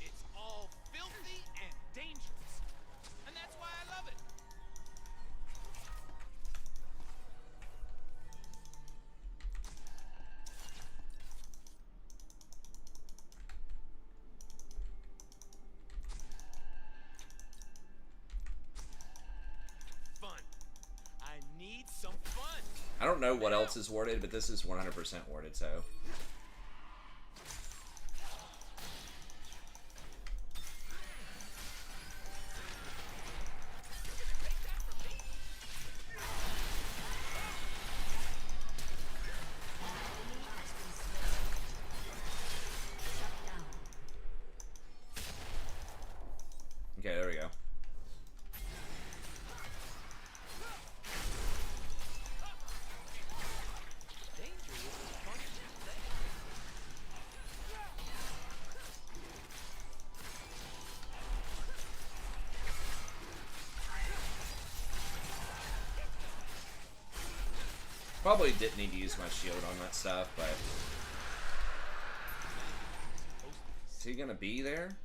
It's all filthy and dangerous. And that's why I love it. Fun. I need some fun. I don't know what else is warded, but this is 100% warded, so. Okay, there we go. Danger is as fun as you think. Probably didn't need to use my shield on that stuff, but. Is he gonna be there?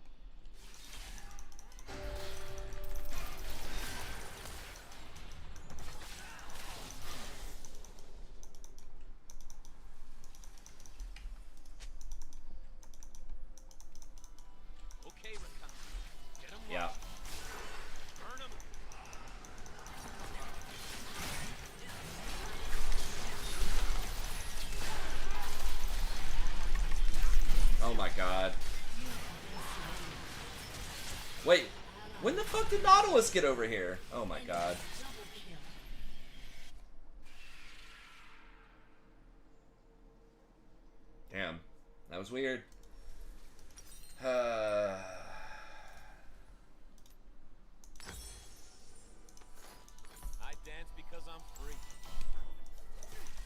Okay, Rakan. Get him Yeah. Burn him. Oh my god. Wait, when the fuck did Nautilus get over here? Oh my god. Double kill. Damn. That was weird. I dance because I'm free.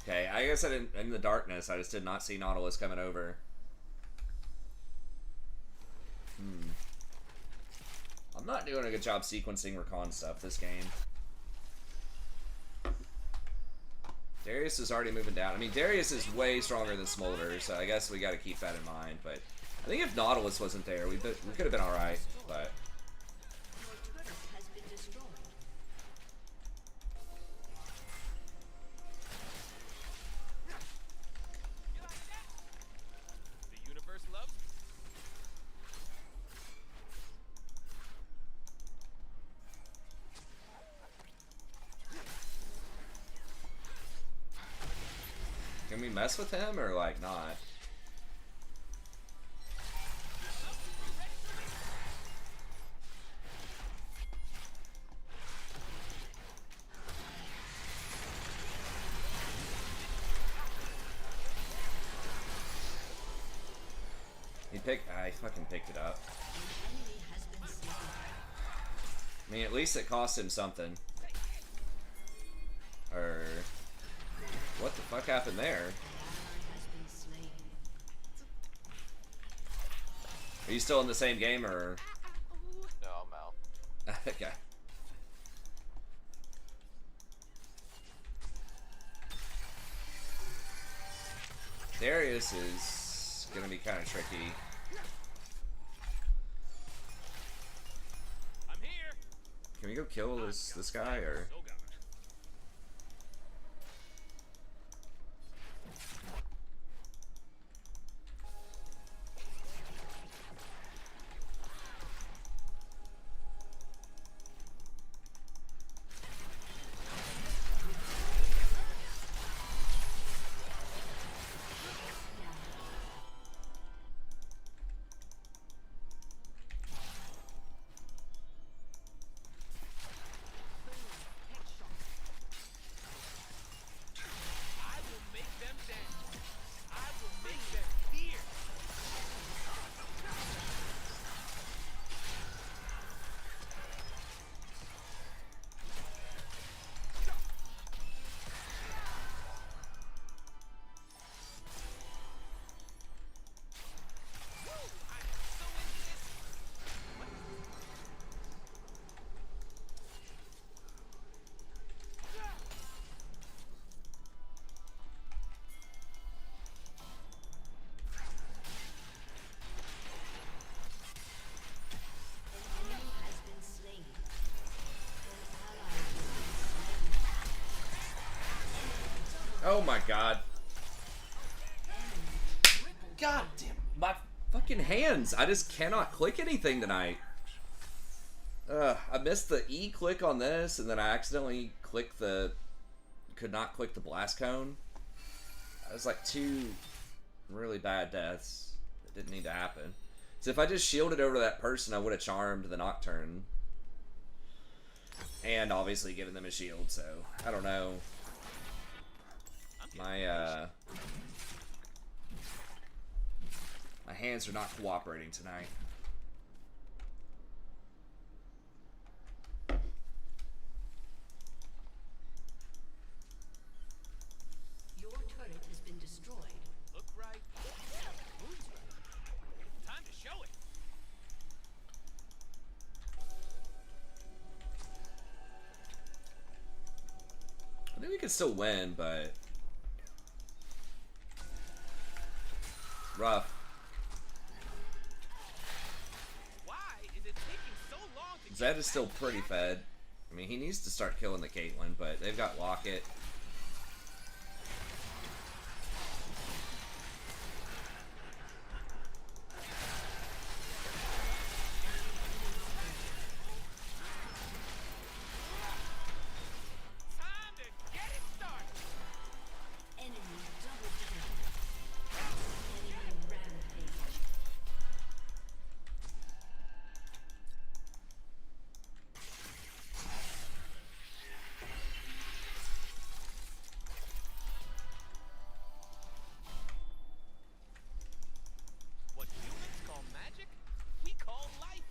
Okay, I guess I didn't, in the darkness, I just did not see Nautilus coming over. I'm not doing a good job sequencing recon stuff this game. Darius is already moving down. I mean, Darius is way stronger than Smolder, so I guess we got to keep that in mind. But I think if Nautilus wasn't there, we could have been all right. But Your turret has been destroyed. You like that? The universe loves me. can we mess with him or like not? I fucking picked it up. An enemy has been slain. I mean, at least it cost him something. Or what the fuck happened there? An ally has been slain. Are you still in the same game or? No, I'm out. Okay. Darius is gonna be kind of tricky. Can we go kill this guy or? Still got it. I will make them dance. I will make them fear. Woo! I am so into this. An enemy has been slain. An ally has Oh my god. God damn my fucking hands. I just cannot click anything tonight. I missed the E click on this, and then I accidentally could not click the blast cone. That was like 2 really bad deaths that didn't need to happen. So if I just shielded over to that person, I would have charmed the Nocturne. And obviously given them a shield, so I don't know. My hands are not cooperating tonight. Your turret has been destroyed. Look right. Moves right. Time to show it. I think we can still win, but rough. Why is it taking so long to Zed is still pretty fed. I mean, he needs to start killing the Caitlyn, but they've got Locket. time to get it started? Enemy double kill. Enemy rampage. What humans call magic, we call life.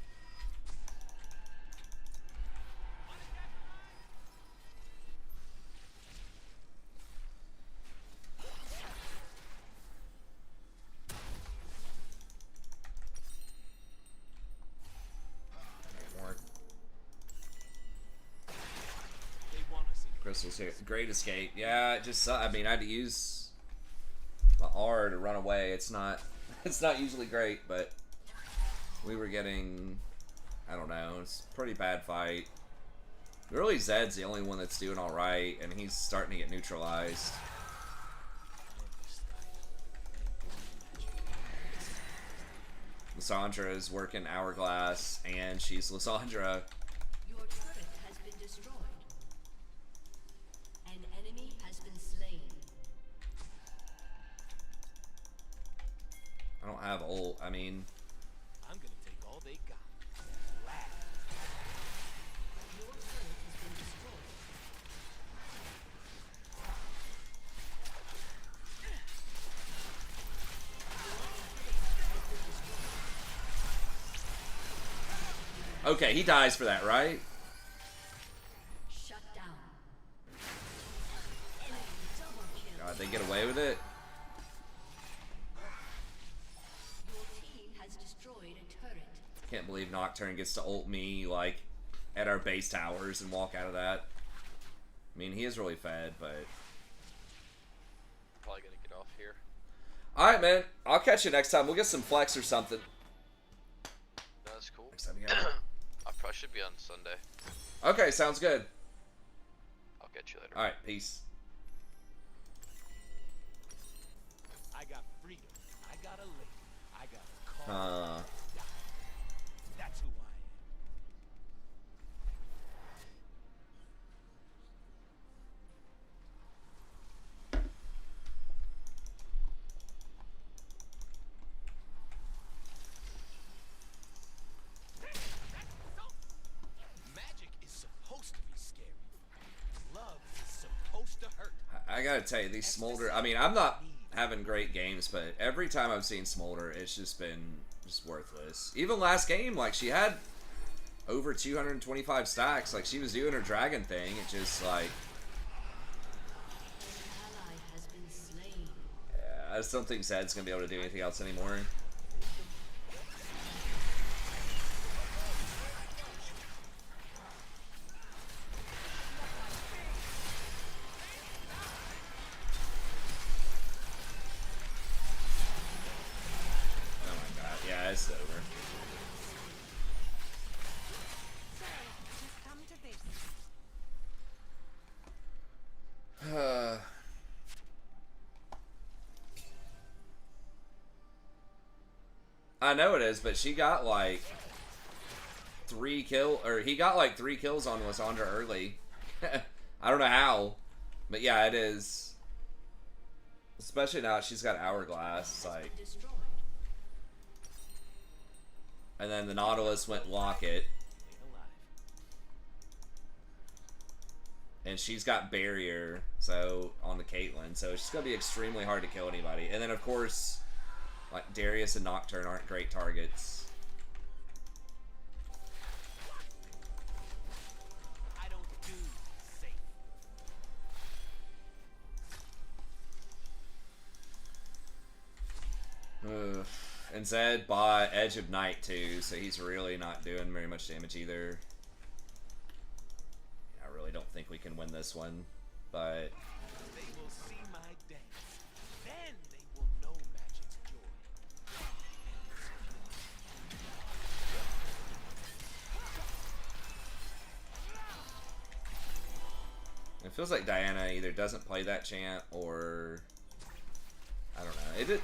Wanna catch a ride? More They wanna see crystals here. Great escape. Yeah, it just I mean, I had to use my R to run away. It's not it's not usually great, but we were getting, I don't know, it's a pretty bad fight. Really, Zed's the only one that's doing all right, and he's starting to get neutralized. Lysandra is working Hourglass, and she's Lysandra. Your turret has been destroyed. An enemy has been slain. I don't have ult. I mean, I'm gonna take all they got. Laugh. Your turret has been destroyed. okay, he dies for that, right? Shut down. Enemy double kill. God, they get away with it. Your team has destroyed a turret. Can't believe Nocturne gets to ult me, like, at our base towers and walk out of that. I mean, he is really fed, but... Probably gonna get off here. Alright, man. I'll catch you next time. We'll get some flex or something. No, that's cool. Next time you go. I probably should be on Sunday. Okay, sounds good. I'll get you later. All right, peace. I got freedom. I got a lady. I got a car. That's who I am. Magic is supposed to be scary. Love is supposed to hurt. I gotta tell you, these Smolder. I mean, I'm not having great games, but every time I've seen Smolder, it's just been just worthless. Even last game, like she had over 225 stacks. Like she was doing her dragon thing. It just like, Ally has been slain. yeah, I just don't think Zed's gonna be able to do anything else anymore. Oh my god, yeah, it's over. So, just come to this. I know it is, but she got like 3 kill, or he got like 3 kills on Lysandra early. I don't know how, but yeah, it is. Especially now she's got Hourglass, it's like, Destroyed. and then the Nautilus went Locket, Ain't alive. and she's got Barrier, so on the Caitlyn, so it's just gonna be extremely hard to kill anybody. And then of course, like Darius and Nocturne aren't great targets. I don't do safe. Ugh. And Zed bought Edge of Night too, so he's really not doing very much damage either. I really don't think we can win this one, but They will see my dance. Then they will know magic's joy. it feels like Diana either doesn't play that chant or I don't know.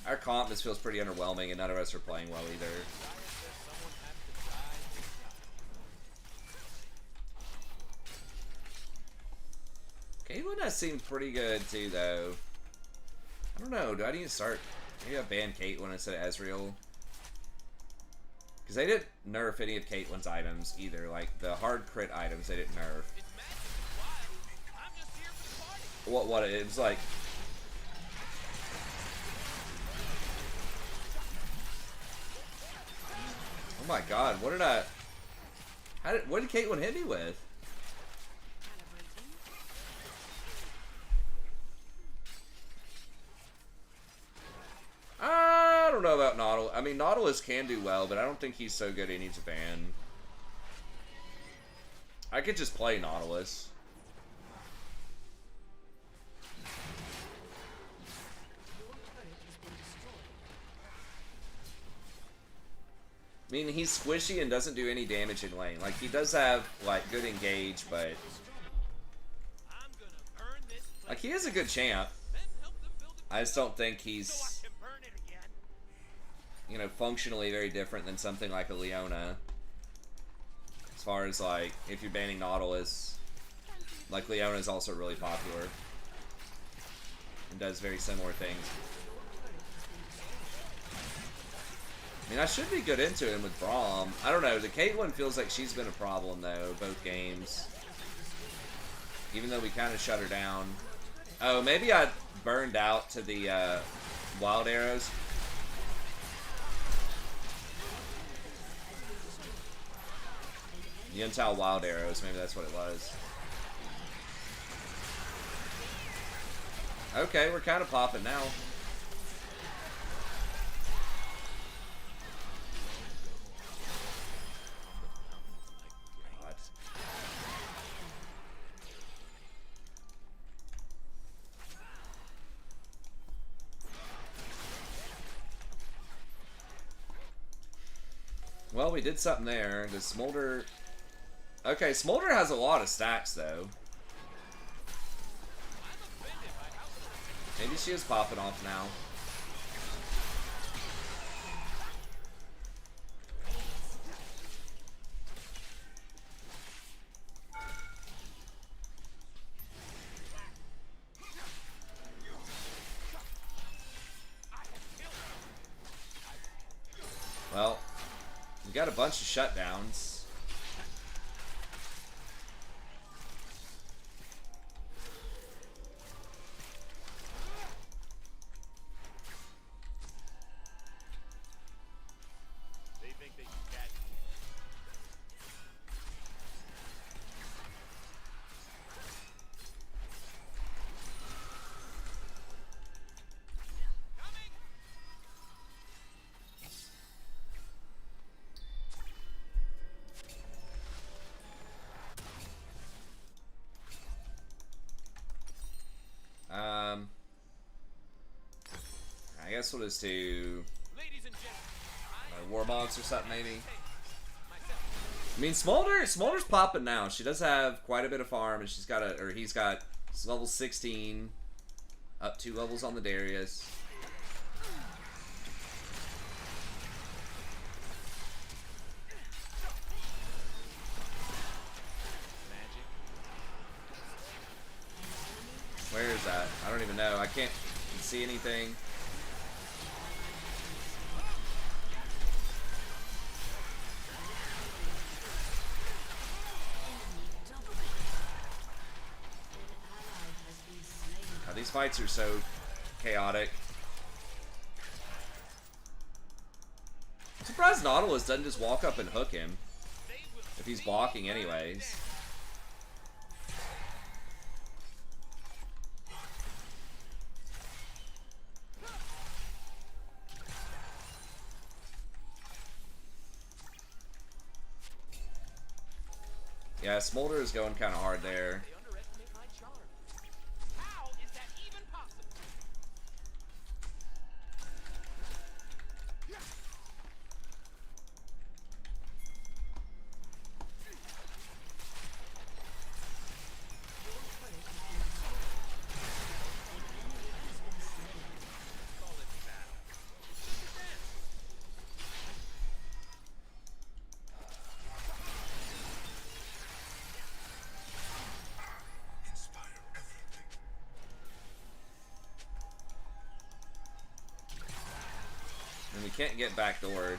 Our comp just feels pretty underwhelming, and none of us are playing well either. Someone has to die to die. Caitlyn has seemed pretty good too, though. I don't know. Do I need to start? Maybe I ban Caitlyn instead of Ezreal. Because they didn't nerf any of Caitlyn's items either. Like the hard crit items, they didn't nerf. It's magic. It's wild. I'm just here for the party. What it was like. Oh my god! What did I? What did Caitlyn hit me with? Calibrating. I don't know about Nautilus. I mean, Nautilus can do well, but I don't think he's so good he needs a ban. I could just play Nautilus. Your turret has been destroyed. I mean, he's squishy and doesn't do any damage in lane. Like, he does have, like, good engage, but... I'm gonna burn this place. Like, he is a good champ. Then help them build it I just don't think so I he's, can burn it again. you know, functionally very different than something like a Leona. As far as, like, if you're banning Nautilus, like, Leona is also really popular. And does very similar things. I mean, I should be good into him with Braum. I don't know. The Caitlyn feels like she's been a problem, though, both games. Even though we kind of shut her down. Oh, maybe I burned out to the wild arrows. Yuntal wild arrows. Maybe that's what it was. Okay, we're kind of popping now. God. Well, we did something there. The Smolder Okay, Smolder has a lot of stacks, though. Maybe she is popping off now. Well, we got a bunch of shutdowns. They think they can catch me. Coming! I guess we'll just do Ladies and gentlemen, Warmogs or something, maybe. myself. I mean, Smolder's popping now. She does have quite a bit of farm, and he's got level 16, up 2 levels on the Darius. Magic. Where is that? I don't even know. I can't see anything. God, these fights are so chaotic. I'm surprised Nautilus doesn't just walk up and hook him if he's blocking anyways. Yeah, Smolder is going kind of hard there. They underestimate my charm. How is that even possible? Call it battle. Inspire everything. And we can't get backdoored.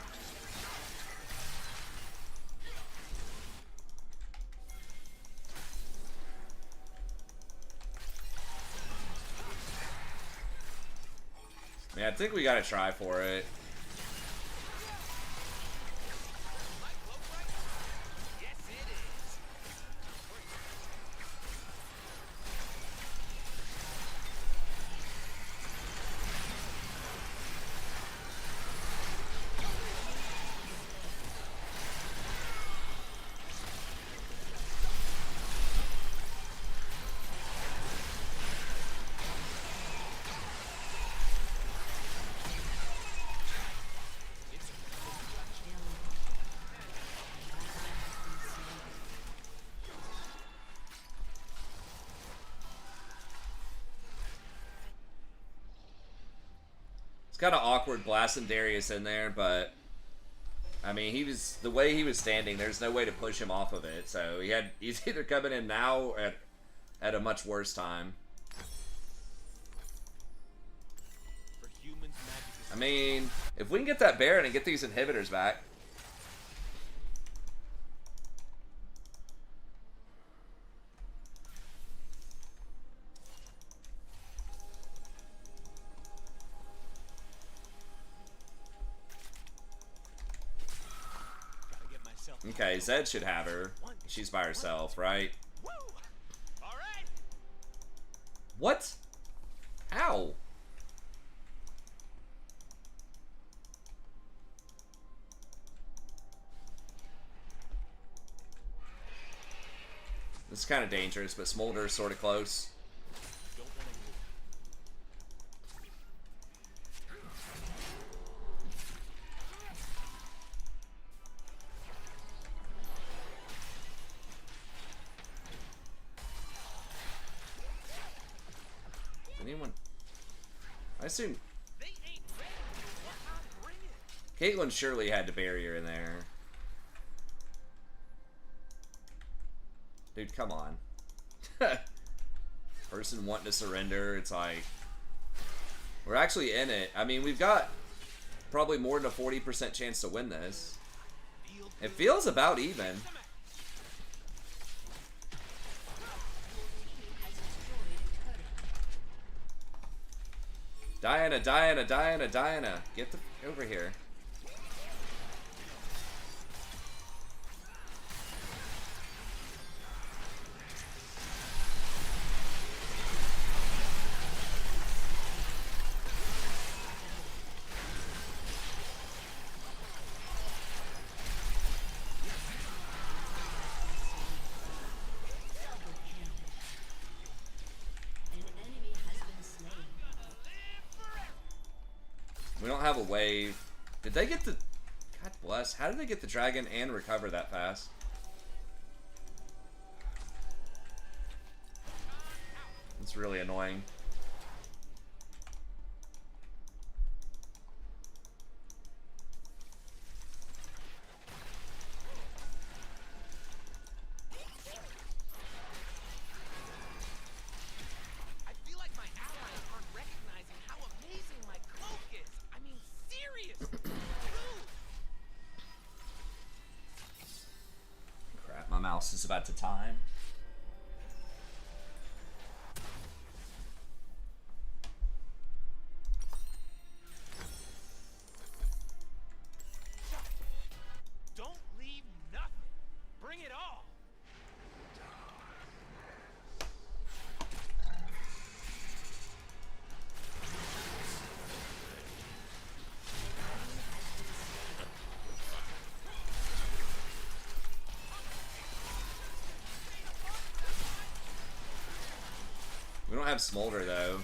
Yeah, I think we gotta try for it. Yes, it is. It's kind of awkward blasting Darius in there, but I mean, the way he was standing, there's no way to push him off of it. So he's either coming in now or at a much worse time. For humans, magic is I mean, if we can get that Baron and get these inhibitors back. gotta get myself. Okay, Zed should have her. She's by herself, right? Woo! All right. What? Ow. This is kind of dangerous, but Smolder is sort of close. Don't wanna move. Anyone? I assume They ain't ready for what I'm bringing. Caitlyn surely had the barrier in there. Dude, come on. Person wanting to surrender, it's like... We're actually in it. I mean, we've got probably more than a 40% chance to win this. It feels about even. Diana, Diana, Diana, Diana. Get the over here. An enemy has been slain. We don't have a wave. Did they get the... God bless. How did they get the dragon and recover that fast? It's really annoying. I feel like my allies aren't recognizing how amazing my cloak is. I mean, serious. Crap, my mouse is about to time. Don't leave nothing. Bring it all. We don't have Smolder though.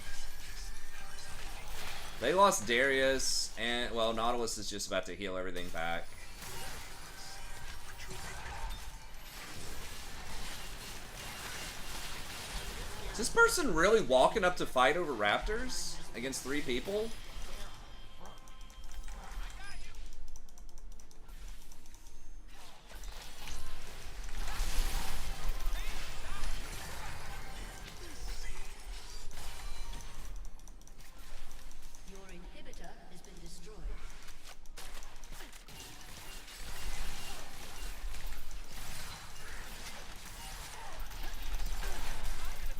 They lost Darius, and well, Nautilus is just about to heal everything back. Is this person really walking up to fight over raptors against 3 people? Your inhibitor has been destroyed.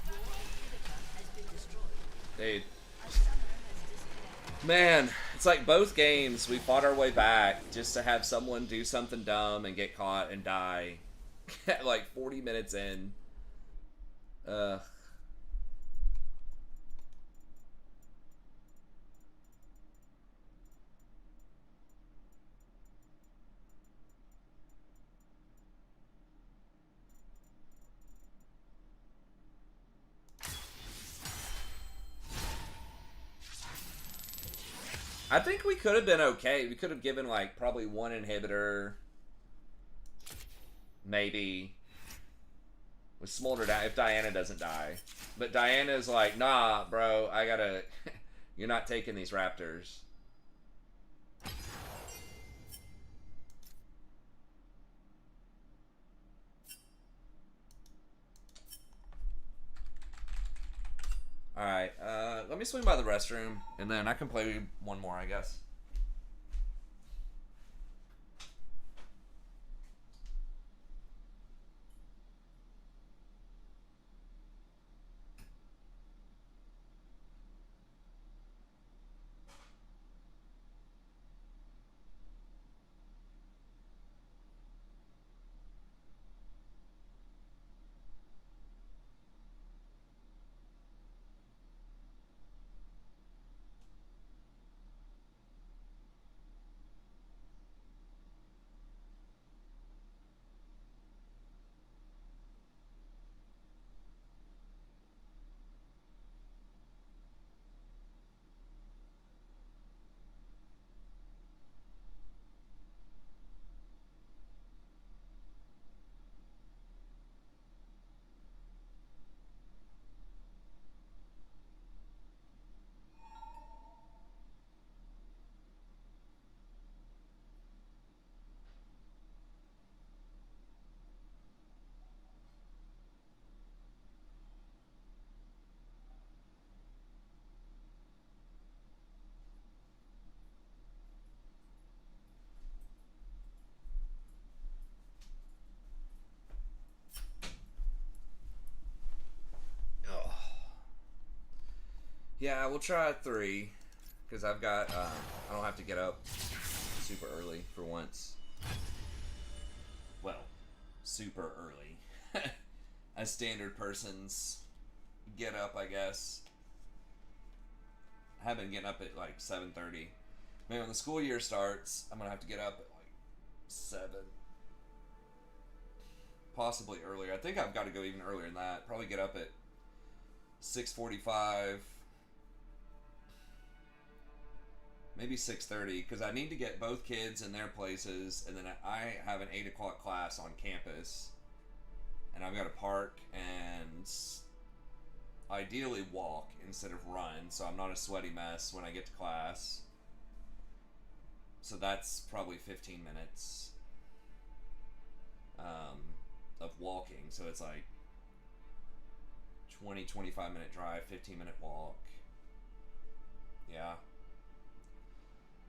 Your inhibitor has been destroyed. Dude. A summoner has disconnected. Man, it's like both games we fought our way back just to have someone do something dumb and get caught and die at like 40 minutes in. Ugh. I think we could have been okay. We could have given like probably 1 inhibitor, maybe, with Smolder down if Diana doesn't die. But Diana's like, nah, bro, I gotta. You're not taking these raptors. Alright, let me swing by the restroom, and then I can play one more, I guess. Yeah, we'll try 3. Because I've got, I don't have to get up super early for once. Well, super early. As standard persons get up, I guess. I have been getting up at like 7:30. Man, when the school year starts, I'm gonna have to get up at like 7. Possibly earlier. I think I've got to go even earlier than that. Probably get up at 6:45. Maybe 6:30, because I need to get both kids in their places, and then I have an 8 o'clock class on campus, and I've got to park and ideally walk instead of run, so I'm not a sweaty mess when I get to class. So that's probably 15 minutes of walking, so it's like 20-25 minute drive, 15-minute walk. Yeah.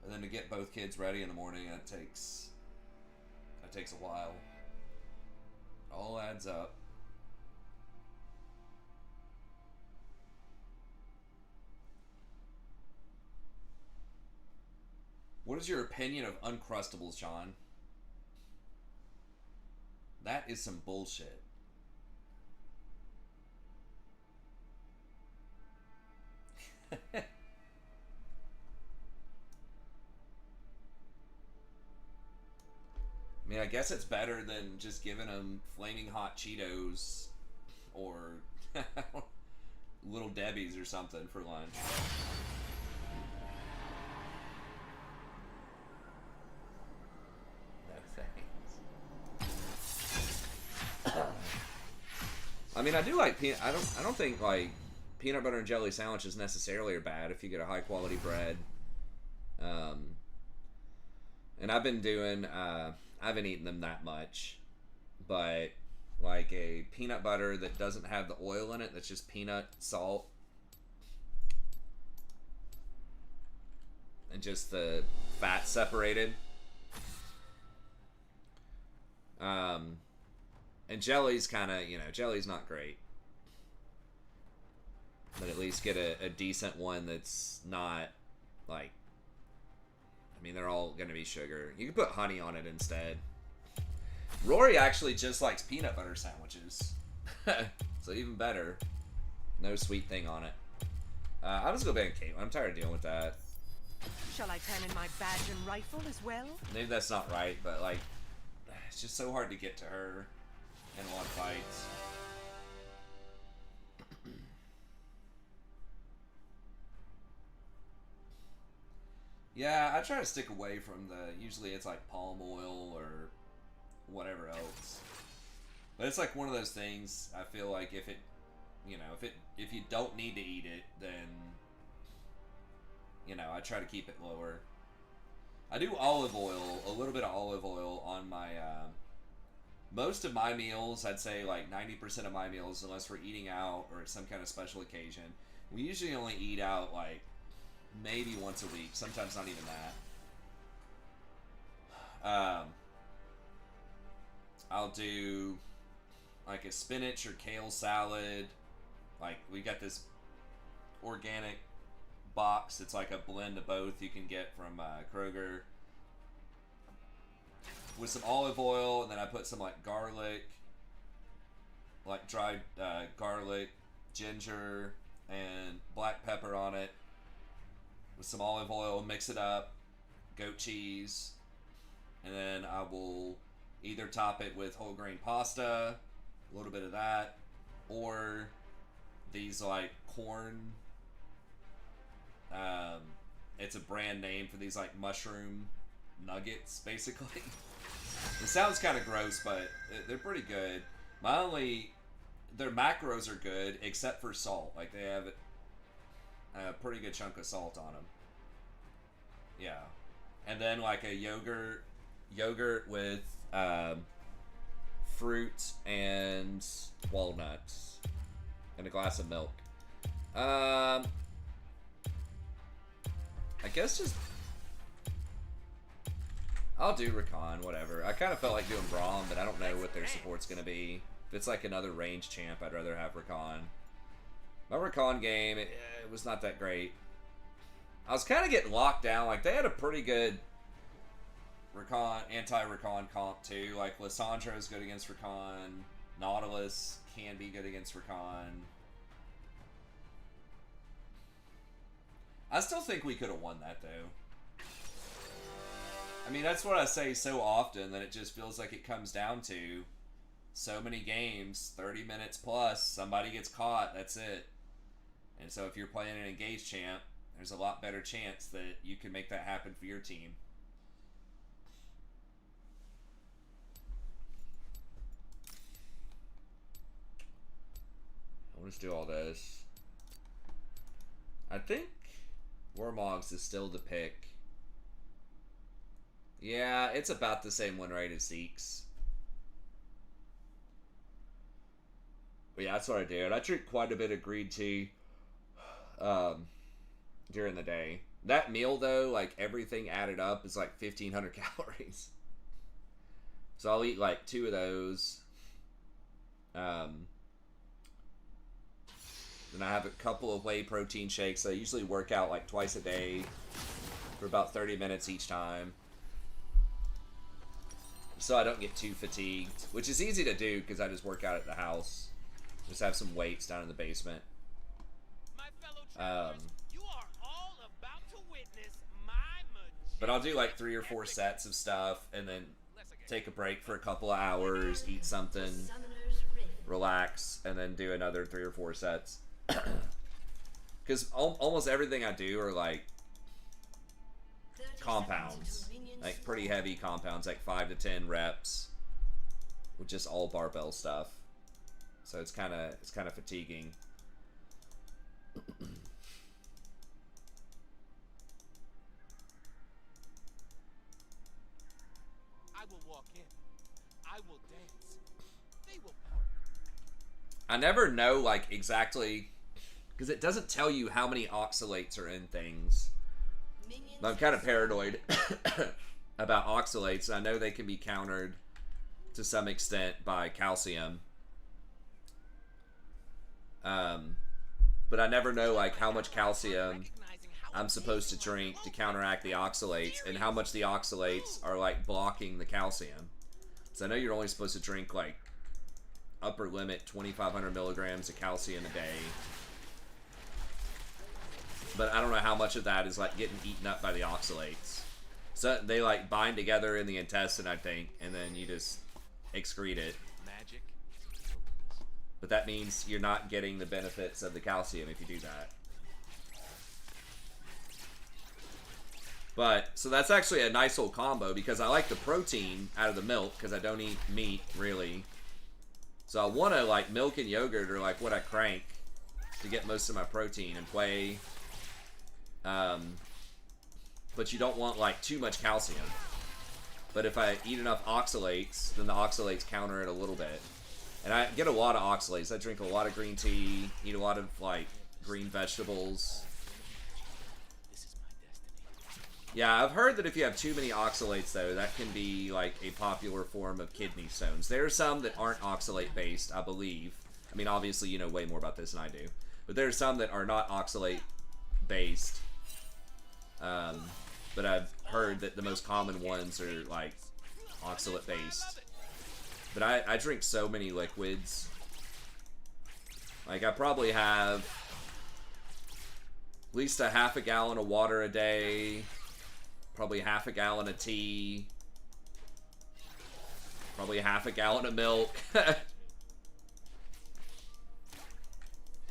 And then to get both kids ready in the morning, that takes a while. All adds up. What is your opinion of Uncrustables, John? That is some bullshit. I mean, I guess it's better than just giving them flaming hot Cheetos or Little Debbie's or something for lunch. No thanks. I mean, I do like peanut. I don't think like peanut butter and jelly sandwiches necessarily are bad if you get a high quality bread. And I've been doing. I haven't eaten them that much, but like a peanut butter that doesn't have the oil in it, that's just peanut, salt, and just the fat separated. And jelly's kind of, jelly's not great. But at least get a decent one that's not, like, I mean, they're all going to be sugar. You can put honey on it instead. Rory actually just likes peanut butter sandwiches. So even better. No sweet thing on it. I'll just go back and Caitlin. I'm tired of dealing with that. Shall I turn in my badge and rifle as well? Maybe that's not right, but, like, it's just so hard to get to her in a lot of fights. Yeah, I try to stick away from usually it's like palm oil or whatever else. But it's like one of those things, I feel like if you don't need to eat it, then, I try to keep it lower. I do olive oil, a little bit of olive oil on my, most of my meals, I'd say like 90% of my meals, unless we're eating out or it's some kind of special occasion, we usually only eat out like maybe once a week, sometimes not even that. I'll do like a spinach or kale salad. Like, we got this organic box. It's like a blend of both you can get from Kroger. With some olive oil, and then I put some like garlic, like dried garlic, ginger, and black pepper on it. With some olive oil, mix it up, goat cheese, and then I will either top it with whole grain pasta, a little bit of that, or these like corn, it's a brand name for these like mushroom nuggets, basically. It sounds kind of gross, but they're pretty good. Their macros are good, except for salt. Like, they have a pretty good chunk of salt on them. Yeah. And then like a yogurt with fruit and walnuts and a glass of milk. I guess just I'll do Rakan, whatever. I kind of felt like doing Braum, but I don't know what their support's gonna be. If it's like another range champ, I'd rather have Rakan. My Rakan game, it was not that great. I was kind of getting locked down. Like, they had a pretty good recon, anti-recon comp, too. Like, Lissandra is good against recon. Nautilus can be good against recon. I still think we could have won that, though. I mean, that's what I say so often, that it just feels like it comes down to so many games, 30 minutes plus, somebody gets caught, that's it. And so if you're playing an engaged champ, there's a lot better chance that you can make that happen for your team. I want to do all this. I think Warmogs is still the pick. Yeah, it's about the same win rate as Zeke's. But yeah, that's what I do. And I drink quite a bit of green tea during the day. That meal, though, like, everything added up is like 1,500 calories. So I'll eat like 2 of those. Then I have a couple of whey protein shakes. I usually work out like twice a day for about 30 minutes each time, so I don't get too fatigued, which is easy to do because I just work out at the house. Just have some weights down in the basement. My fellow travelers, you are all about to witness my But I'll do like 3 or 4 sets of stuff and then take a break for a couple of hours, eat something, Summoner's Rift. relax, and then do another 3 or 4 sets. Because almost everything I do are like 30 compounds, seconds until minions like pretty heavy compounds, like 5 to 10 reps with just all barbell stuff. So it's kind of fatiguing. I will walk in. I will dance. They will part. I never know like exactly, because it doesn't tell you how many oxalates are in things. Minions I'm kind of paranoid about oxalates. I know they can be countered to some extent by calcium. But I never know like how much calcium I'm supposed to drink to counteract the oxalates, and how much the oxalates are like blocking the calcium. So I know you're only supposed to drink like upper limit 2,500 milligrams of calcium a day. But I don't know how much of that is like getting eaten up by the oxalates. So they like bind together in the intestine, I think, and then you just excrete it. Magic. But that means you're not getting the benefits of the calcium if you do that. But, so that's actually a nice little combo, because I like the protein out of the milk, because I don't eat meat, really. So I want to, like, milk and yogurt are, like, what I crank to get most of my protein, and whey. But you don't want, like, too much calcium. But if I eat enough oxalates, then the oxalates counter it a little bit. And I get a lot of oxalates. I drink a lot of green tea, eat a lot of, like, green vegetables. This is my destiny. Yeah, I've heard that if you have too many oxalates, though, that can be, like, a popular form of kidney stones. There are some that aren't oxalate-based, I believe. I mean, obviously, you know way more about this than I do. But there are some that are not oxalate-based. But I've heard that the most common ones are, like, oxalate-based. But I drink so many liquids. Like, I probably have at least a half a gallon of water a day, probably half a gallon of tea, probably half a gallon of milk.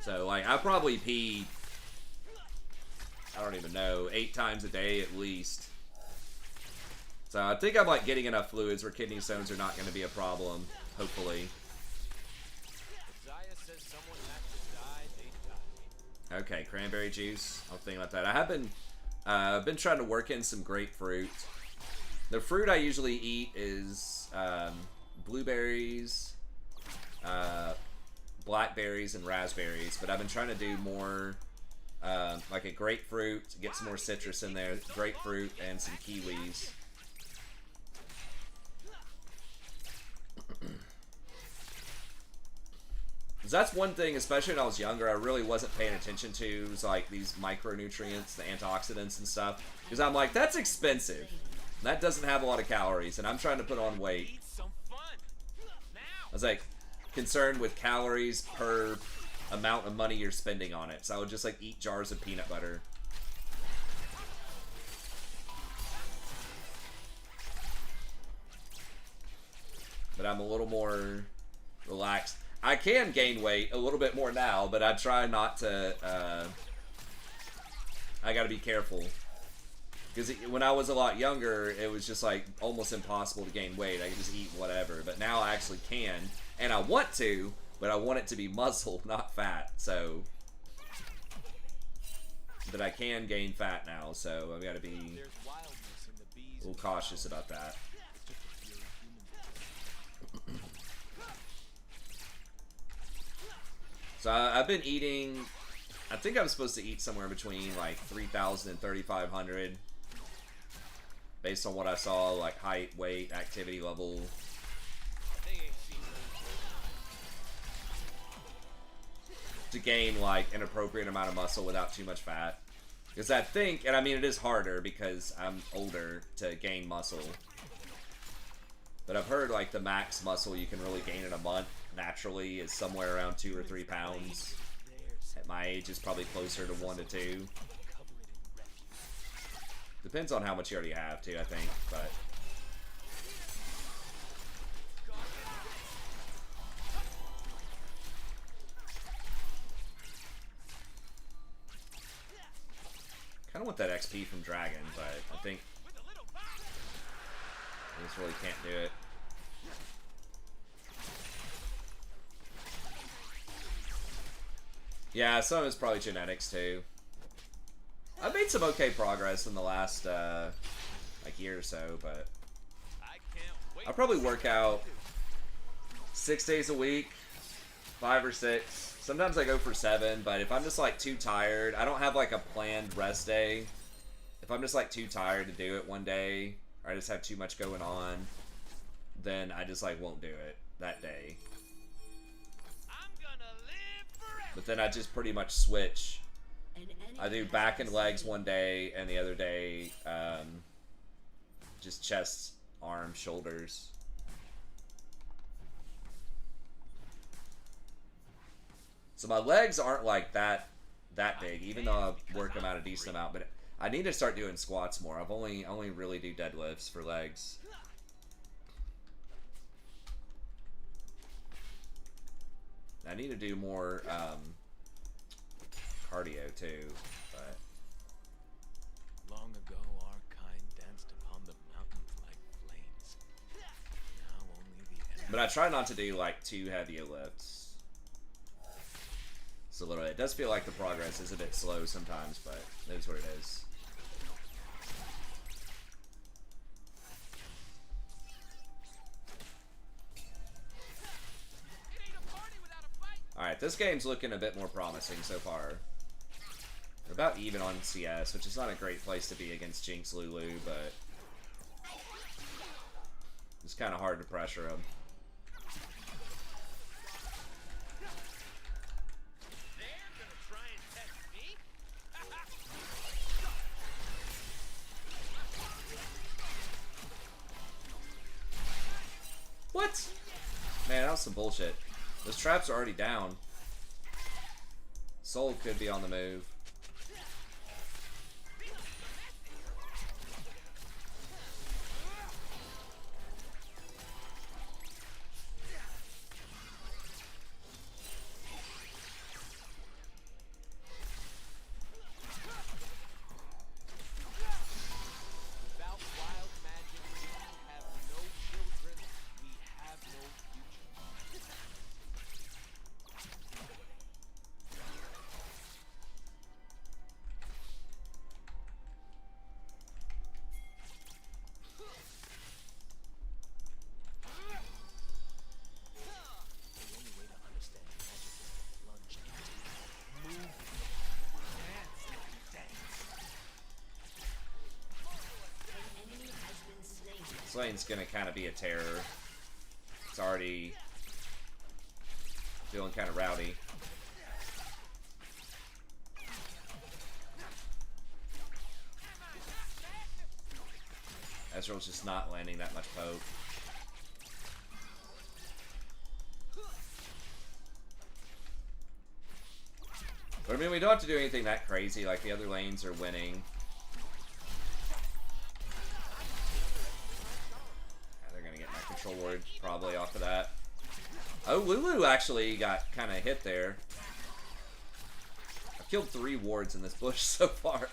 So, like, I probably pee, I don't even know, 8 times a day at least. So I think I'm like getting enough fluids where kidney stones are not going to be a problem, hopefully. Isaiah says someone has to die, they die. Okay, cranberry juice. I'll think about that. I have been, I've been trying to work in some grapefruit. The fruit I usually eat is blueberries, blackberries, and raspberries. But I've been trying to do more like a grapefruit, get some more citrus in there. Grapefruit and some kiwis. 'Cause that's one thing, especially when I was younger, I really wasn't paying attention to, was like these micronutrients, the antioxidants and stuff. Because I'm like, that's expensive. That doesn't have a lot of calories, and I'm trying to put on weight. Need some fun. Now. I was like concerned with calories per amount of money you're spending on it. So I would just like eat jars of peanut butter. But I'm a little more relaxed. I can gain weight a little bit more now, but I try not to. I gotta be careful. Because when I was a lot younger, it was just like almost impossible to gain weight. I could just eat whatever. But now I actually can. And I want to, but I want it to be muscle, not fat. So. But I can gain fat now, so I've got to be There's wildness in the bees. a little cautious about that. So I've been eating, I think I'm supposed to eat somewhere between like 3,000 and 3,500 based on what I saw, like height, weight, activity level. They ain't seen To gain like an appropriate amount of muscle without too much fat. Because I think, and I mean it is harder because I'm older to gain muscle. But I've heard like the max muscle you can really gain in a month naturally is somewhere around 2 or 3 pounds. At my age, it's probably closer to 1 to 2. Depends on how much you already have too, I think. But kind of want that XP from Dragon, but I think I just really can't do it. Yeah, some of it's probably genetics too. I've made some okay progress in the last like year or so, but I can't wait. I probably work out 6 days a week, 5 or 6. Sometimes I go for 7, but if I'm just like too tired, I don't have like a planned rest day. If I'm just like too tired to do it one day, or I just have too much going on, then I just like won't do it that day. I'm gonna live forever. But then I just pretty much switch. An enemy I do has back been and legs slain. one day, and the other day, just chest, arms, shoulders. So my legs aren't like that big, even though I work them out a decent amount. But I need to start doing squats more. I've only really do deadlifts for legs. I need to do more cardio too. But Long ago, our kind danced upon the mountains like flames. Now only the enemy. But I try not to do like too heavy lifts. It's a little. It does feel like the progress is a bit slow sometimes, but that's what it is. It ain't a party without a fight. All right, this game's looking a bit more promising so far. We're about even on CS, which is not a great place to be against Jinx Lulu, but it's kind of hard to pressure him. They're gonna try and test me. What? Man, that was some bullshit. Those traps are already down. Soul could be on the move. Without wild magic, we have no children. We have no future. The only way to understand magic is to plunge into it. Move, dance, dance. An enemy has been slain. This lane's gonna kind of be a terror. It's already feeling kind of rowdy. Ezreal's just not landing that much poke. But I mean, we don't have to do anything that crazy, like the other lanes are winning. Yeah, they're gonna get my control ward probably off of that. Oh, Lulu actually got kind of hit there. I've killed 3 wards in this bush so far.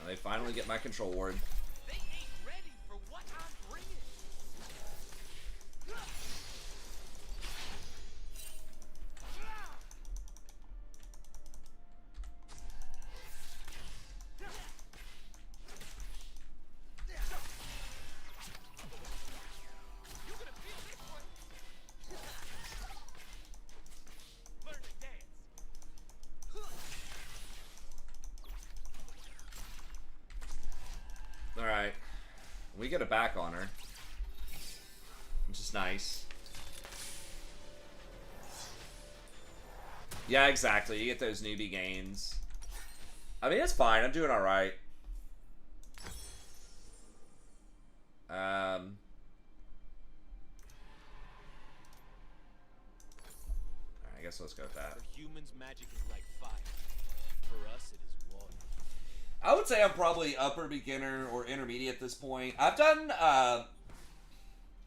They finally get my control ward. They ain't ready for what I'm bringing. You're gonna feel this one. Learn to dance. Alright. We get a back on her. Which is nice. Yeah, exactly. You get those newbie gains. I mean, it's fine. I'm doing alright. I guess let's go with that. For humans, magic is like fire. For us, it is water. I would say I'm probably upper beginner or intermediate at this point. I've done, I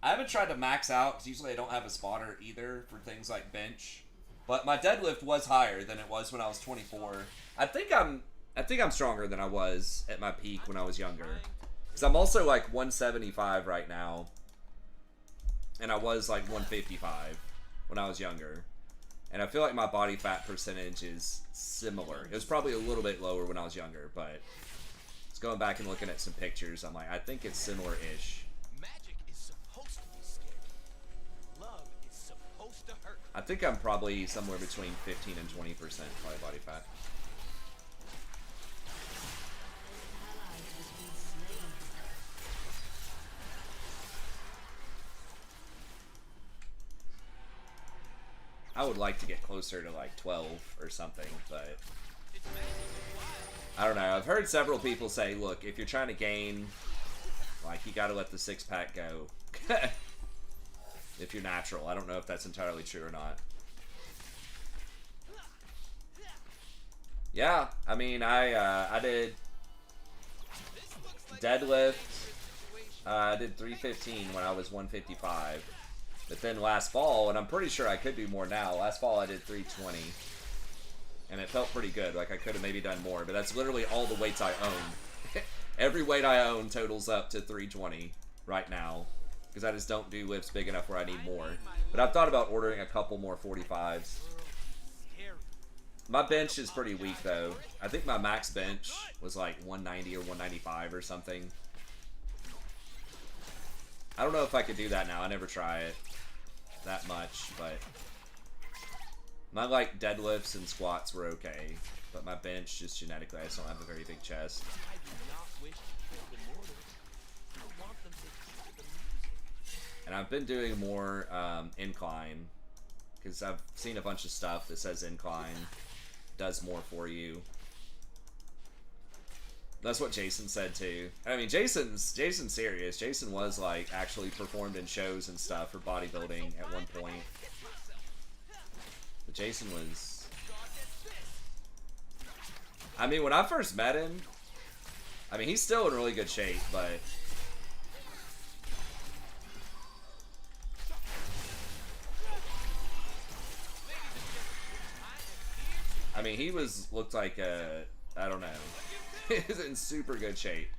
haven't tried to max out, because usually I don't have a spotter either for things like bench. But my deadlift was higher than it was when I was 24. I think I'm stronger than I was at my peak when I was younger. Because I'm also like 175 right now. And I was like 155 when I was younger. And I feel like my body fat percentage is similar. It was probably a little bit lower when I was younger, but just going back and looking at some pictures, I'm like, I think it's similar-ish. Magic is supposed to be scary. Love is supposed to hurt. I think I'm probably somewhere between 15 and 20% probably body fat. I would like to get closer to like 12 or something, but I don't know. I've heard several people say, look, if you're trying to gain, like, you gotta let the 6-pack go. If you're natural. I don't know if that's entirely true or not. Yeah, I mean, I did deadlift. I did 315 when I was 155. But then last fall, and I'm pretty sure I could do more now, last fall I did 320. And it felt pretty good. Like, I could have maybe done more, but that's literally all the weights I own. Every weight I own totals up to 320 right now. Because I just don't do lifts big enough where I need more. But I've thought about ordering a couple more 45s. My bench is pretty weak, though. I think my max bench was like 190 or 195 or something. I don't know if I could do that now. I never try it that much, but my like deadlifts and squats were okay, but my bench just genetically I just don't have a very big chest. I do not wish to kill the mortals. I want them to hear the music. And I've been doing more incline because I've seen a bunch of stuff that says incline does more for you. That's what Jason said too. I mean, Jason's serious. Jason was like actually performed in shows and stuff for bodybuilding at one point. But Jason was, I mean, when I first met him, I mean, he's still in really good shape, but I mean, he looked like a, I don't know. He was in super good shape.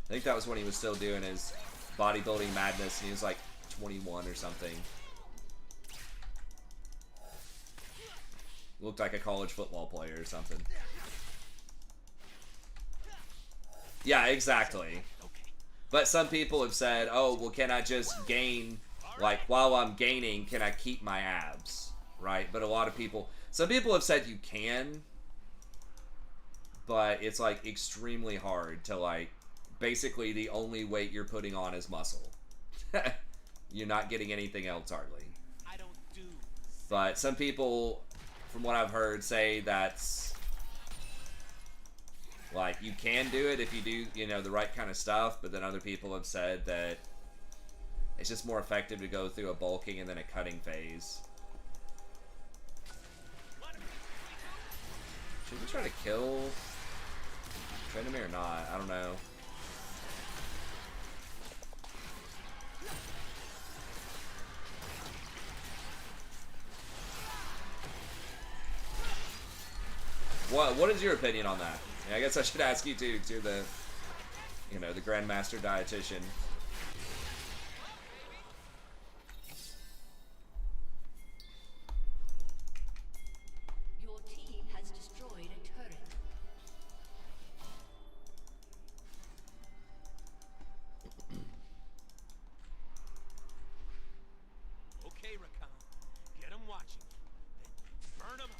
I think that was when he was still doing his bodybuilding madness, and he was like 21 or something. Looked like a college football player or something. Yeah, exactly. But some people have said, oh, well, can I just gain, like, while I'm gaining, can I keep my abs? Right? But a lot of people, some people have said you can, but it's, like, extremely hard to, like, basically the only weight you're putting on is muscle. You're not getting anything else hardly. I don't do. But some people, from what I've heard, say that's, like, you can do it if you do, you know, the right kind of stuff, but then other people have said that it's just more effective to go through a bulking and then a cutting phase. Should we try to kill Tryndamere or not? I don't know. What is your opinion on that? Yeah, I guess I should ask you too. You're the, you know, the Grandmaster Dietitian. Your team has destroyed a turret. Okay, Rakan. Get him watching. Then burn him up.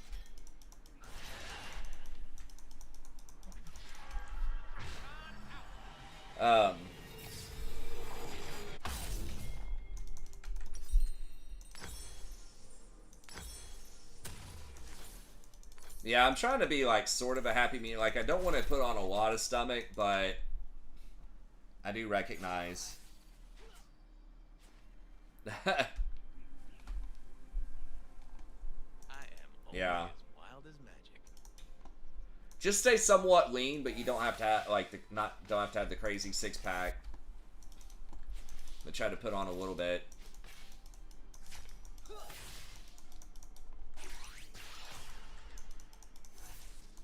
Yeah, I'm trying to be like sort of a happy medium. Like I don't want to put on a lot of stomach, but I do recognize. I am only Yeah. as wild as magic. Just stay somewhat lean, but you don't have to have like don't have to have the crazy 6-pack. But try to put on a little bit.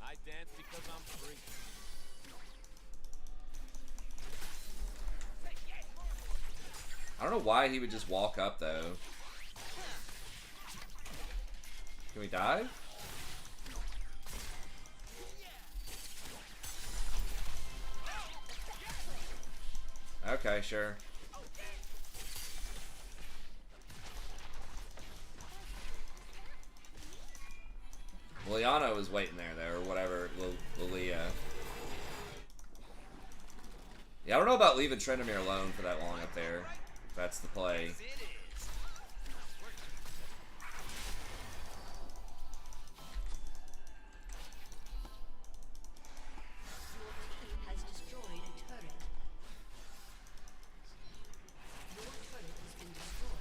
I dance because I'm free. I don't know why he would just walk up though. Can we dive? Okay, sure. Liliana was waiting there, though, or whatever. Lilia. Yeah, I don't know about leaving Tryndamere alone for that long up there. If that's the play. Your team has destroyed a turret. Your turret has been destroyed.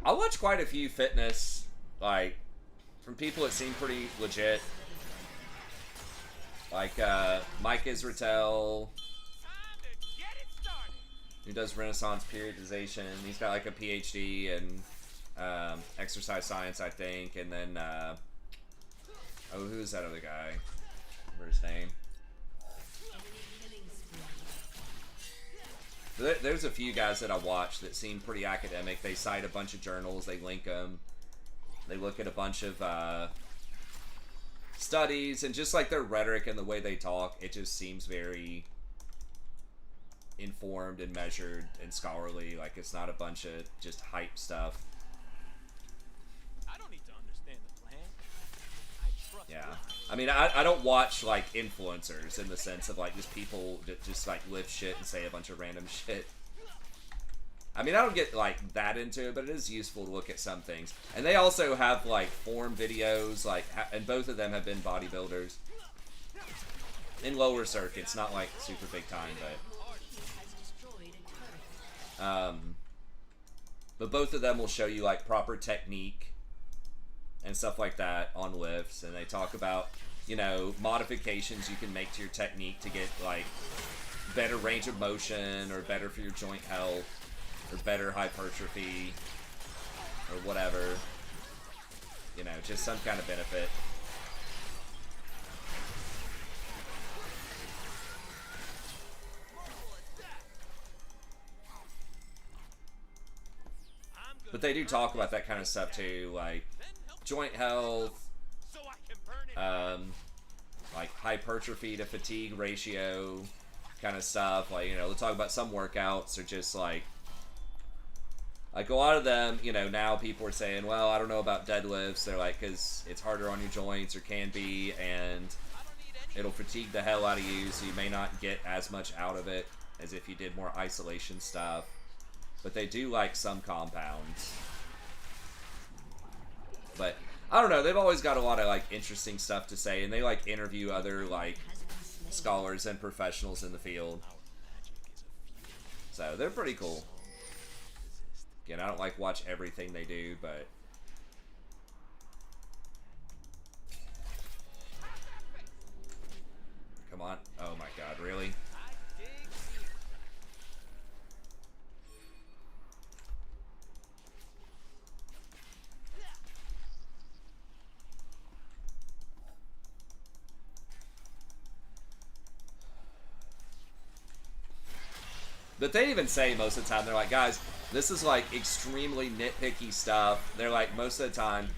I watched quite a few fitness, like, from people that seem pretty legit. Like, Mike Israetel, Time to get it started. who does Renaissance periodization. He's got, like, a PhD in exercise science, I think. And then, oh, who's that other guy? Remember his name? There's a few guys that I watch that seem pretty academic. They cite a bunch of journals, they link them, they look at a bunch of studies, and just like their rhetoric and the way they talk, it just seems very informed and measured and scholarly. Like it's not a bunch of just hype stuff. I don't need to understand the plan. I trust Yeah. blind. I mean, I don't watch, like, influencers in the sense of, like, just people that just, like, lift shit and say a bunch of random shit. I mean, I don't get, like, that into it, but it is useful to look at some things. And they also have, like, form videos, like, and both of them have been bodybuilders. in lower circuits, not like super big time, but both of them will show you like proper technique and stuff like that on lifts, and they talk about, you know, modifications you can make to your technique to get like better range of motion or better for your joint health or better hypertrophy or whatever, you know, just some kind of benefit. But they do talk about that kind of stuff too, like joint health, like hypertrophy to fatigue ratio kind of stuff. Like, you know, they'll talk about some workouts are just like a lot of them, you know, now people are saying, well, I don't know about deadlifts. They're like, because it's harder on your joints, or can be, and it'll fatigue the hell out of you, so you may not get as much out of it as if you did more isolation stuff. But they do like some compounds. But I don't know, they've always got a lot of like interesting stuff to say, and they like interview other like scholars and professionals in the field. So they're pretty cool. Again, I don't like watch everything they do, but come on. Oh my god, really? But they even say most of the time, they're like, guys, this is like extremely nitpicky stuff. They're like, most of the time,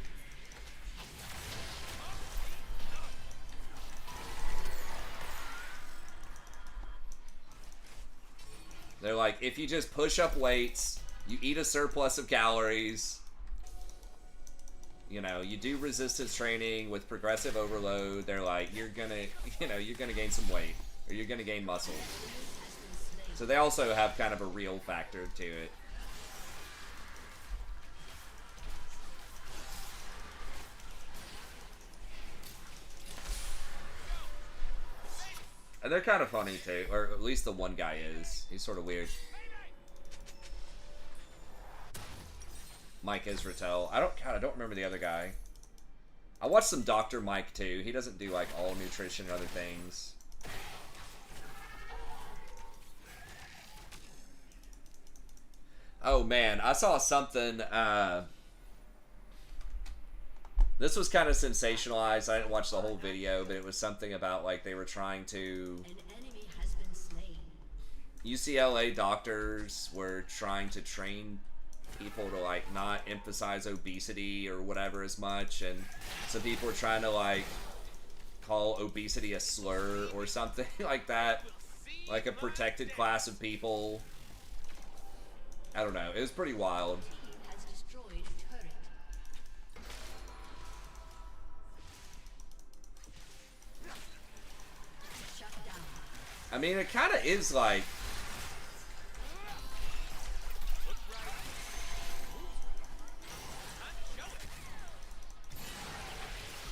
they're like, if you just push up weights, you eat a surplus of calories, you know, you do resistance training with progressive overload, they're like, you're gonna, you know, you're gonna gain some weight, or you're gonna gain muscle. So they also have kind of a real factor to it. And they're kind of funny too, or at least the one guy is. He's sort of weird. Mike Israetel. I don't remember the other guy. I watched some Dr. Mike too. He doesn't do like all nutrition and other things. Oh man, I saw something, this was kind of sensationalized. I didn't watch the whole video, but it was something about like they were trying to, An enemy has been slain. UCLA doctors were trying to train people to like not emphasize obesity or whatever as much, and some people were trying to like call obesity a slur or something like that, like a protected class of people. I don't know. It was pretty wild. Has destroyed a turret. Shut down. I mean, it kind of is like,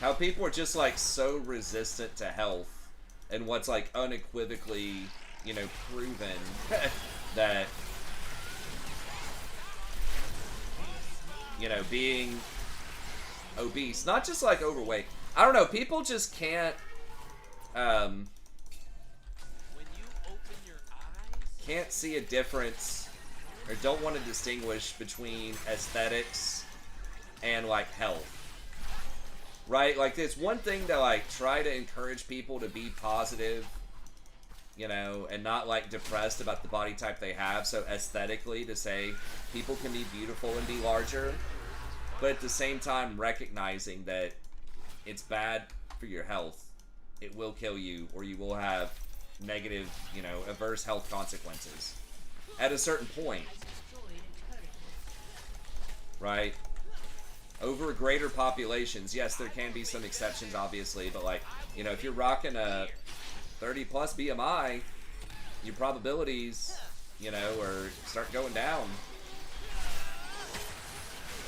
how people are just like so resistant to health, and what's like unequivocally, you know, proven that, you know, being obese, not just like overweight. I don't know, people just can't, can't see a difference, or don't want to distinguish between aesthetics and like health. Right? Like, it's one thing to like try to encourage people to be positive, you know, and not like depressed about the body type they have. So aesthetically, to say people can be beautiful and be larger, but at the same time recognizing that it's bad for your health. It will kill you, or you will have negative, you know, adverse health consequences at a certain point. Right? Over greater populations, yes, there can be some exceptions, obviously, but like, you know, if you're rocking a 30 plus BMI, your probabilities, you know, are start going down.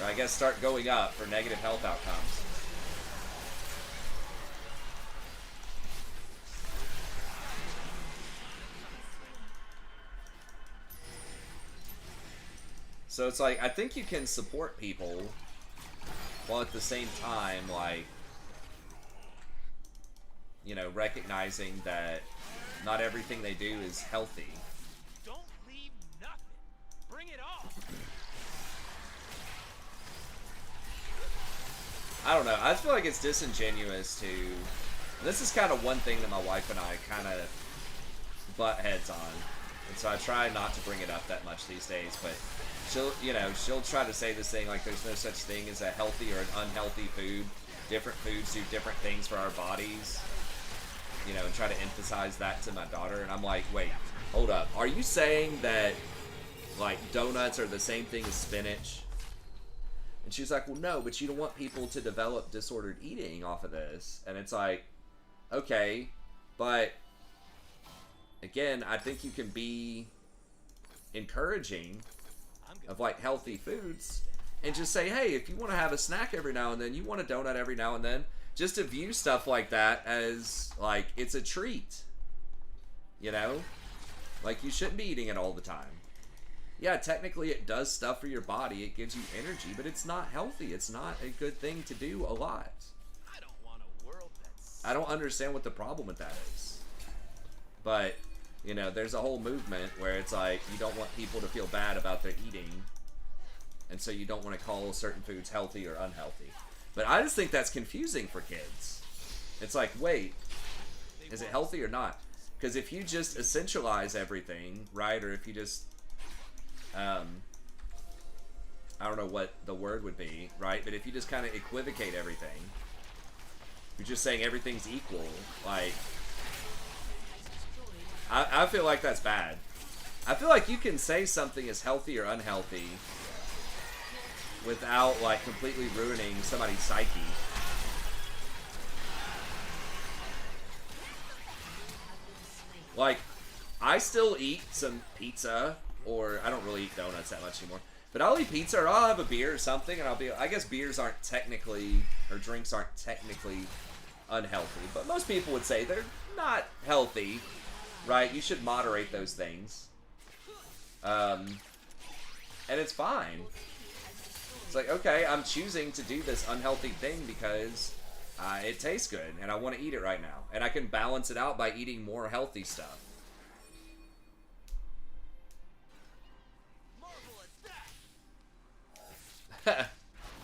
Or I guess start going up for negative health outcomes. So it's like, I think you can support people while at the same time, like, you know, recognizing that not everything they do is healthy. Don't leave nothing. Bring it on. I don't know. I feel like it's disingenuous to... This is kind of one thing that my wife and I kind of butt heads on. And so I try not to bring it up that much these days, but she'll try to say this thing like there's no such thing as a healthy or an unhealthy food. Different foods do different things for our bodies. You know, and try to emphasize that to my daughter. And I'm like, wait, hold up. Are you saying that, like, donuts are the same thing as spinach? And she's like, well, no, but you don't want people to develop disordered eating off of this. And it's like, okay, but again, I think you can be encouraging of, like, healthy foods and just say, hey, if you want to have a snack every now and then, you want a donut every now and then, just to view stuff like that as, like, it's a treat. You know? Like, you shouldn't be eating it all the time. Yeah, technically it does stuff for your body. It gives you energy, but it's not healthy. It's not a good thing to do a lot. I don't want a world that's... I don't understand what the problem with that is. But, you know, there's a whole movement where it's like you don't want people to feel bad about their eating. And so you don't want to call certain foods healthy or unhealthy. But I just think that's confusing for kids. It's like, wait, is it healthy or not? Because if you just essentialize everything, right, or if you just... I don't know what the word would be, right? But if you just kind of equivocate everything, you're just saying everything's equal, like, I feel like that's bad. I feel like you can say something is healthy or unhealthy without, like, completely ruining somebody's psyche. Like, I still eat some pizza, or I don't really eat donuts that much anymore. But I'll eat pizza, or I'll have a beer or something, and I guess beers aren't technically, or drinks aren't technically unhealthy. But most people would say they're not healthy, right? You should moderate those things. And it's fine. It's like, okay, I'm choosing to do this unhealthy thing because it tastes good, and I want to eat it right now. And I can balance it out by eating more healthy stuff.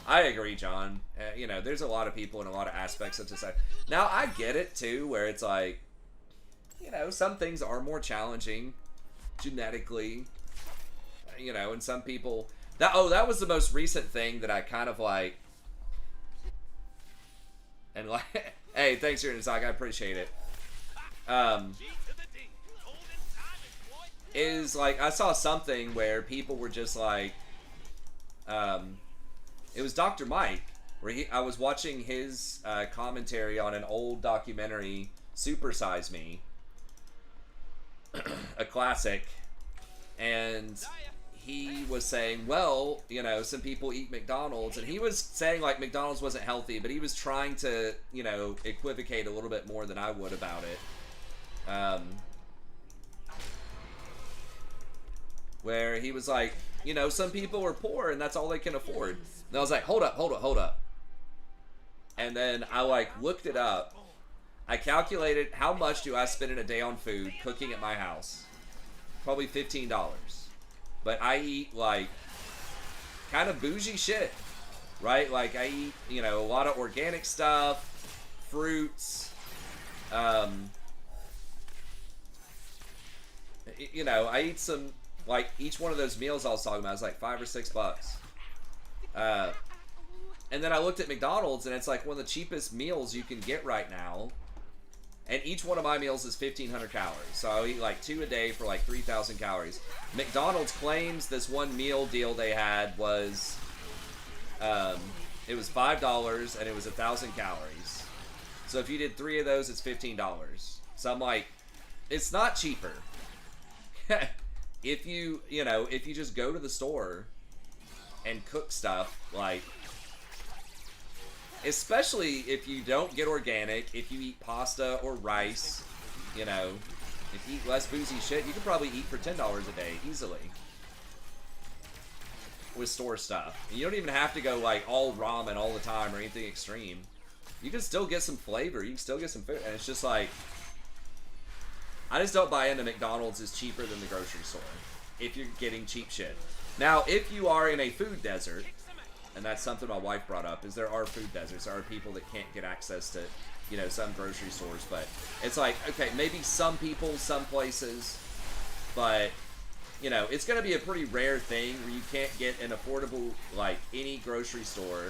I agree, John. You know, there's a lot of people in a lot of aspects of society. Now, I get it, too, where it's like, you know, some things are more challenging genetically. You know, and some people... that was the most recent thing that I kind of like... And like... Hey, thanks for your insight. I appreciate it. Is, like, I saw something where people were just like... it was Dr. Mike, where I was watching his commentary on an old documentary, Super Size Me, a classic, and he was saying, well, you know, some people eat McDonald's, and he was saying, like, McDonald's wasn't healthy, but he was trying to, you know, equivocate a little bit more than I would about it. Where he was like, you know, some people are poor and that's all they can afford. And I was like, hold up. And then I, like, looked it up. I calculated how much do I spend in a day on food cooking at my house. Probably $15. But I eat, like, kind of bougie shit, right? Like, I eat, you know, a lot of organic stuff, fruits, you know, I eat some... Like, each one of those meals I was talking about was like $5 or $6. And then I looked at McDonald's, and it's like one of the cheapest meals you can get right now. And each one of my meals is 1,500 calories. So I'll eat like 2 a day for like 3,000 calories. McDonald's claims this one meal deal they had was, it was $5 and it was 1,000 calories. So if you did 3 of those, it's $15. So I'm like, it's not cheaper. If you just go to the store and cook stuff, like, especially if you don't get organic, if you eat pasta or rice, you know, if you eat less boozy shit, you could probably eat for $10 a day, easily. with store stuff. And you don't even have to go like all ramen all the time or anything extreme. You can still get some flavor. You can still get some food. And it's just like, I just don't buy into McDonald's is cheaper than the grocery store if you're getting cheap shit. Now, if you are in a food desert, and that's something my wife brought up, is there are food deserts. There are people that can't get access to, you know, some grocery stores. But it's like, okay, maybe some people, some places, but, you know, it's going to be a pretty rare thing where you can't get an affordable, like, any grocery store.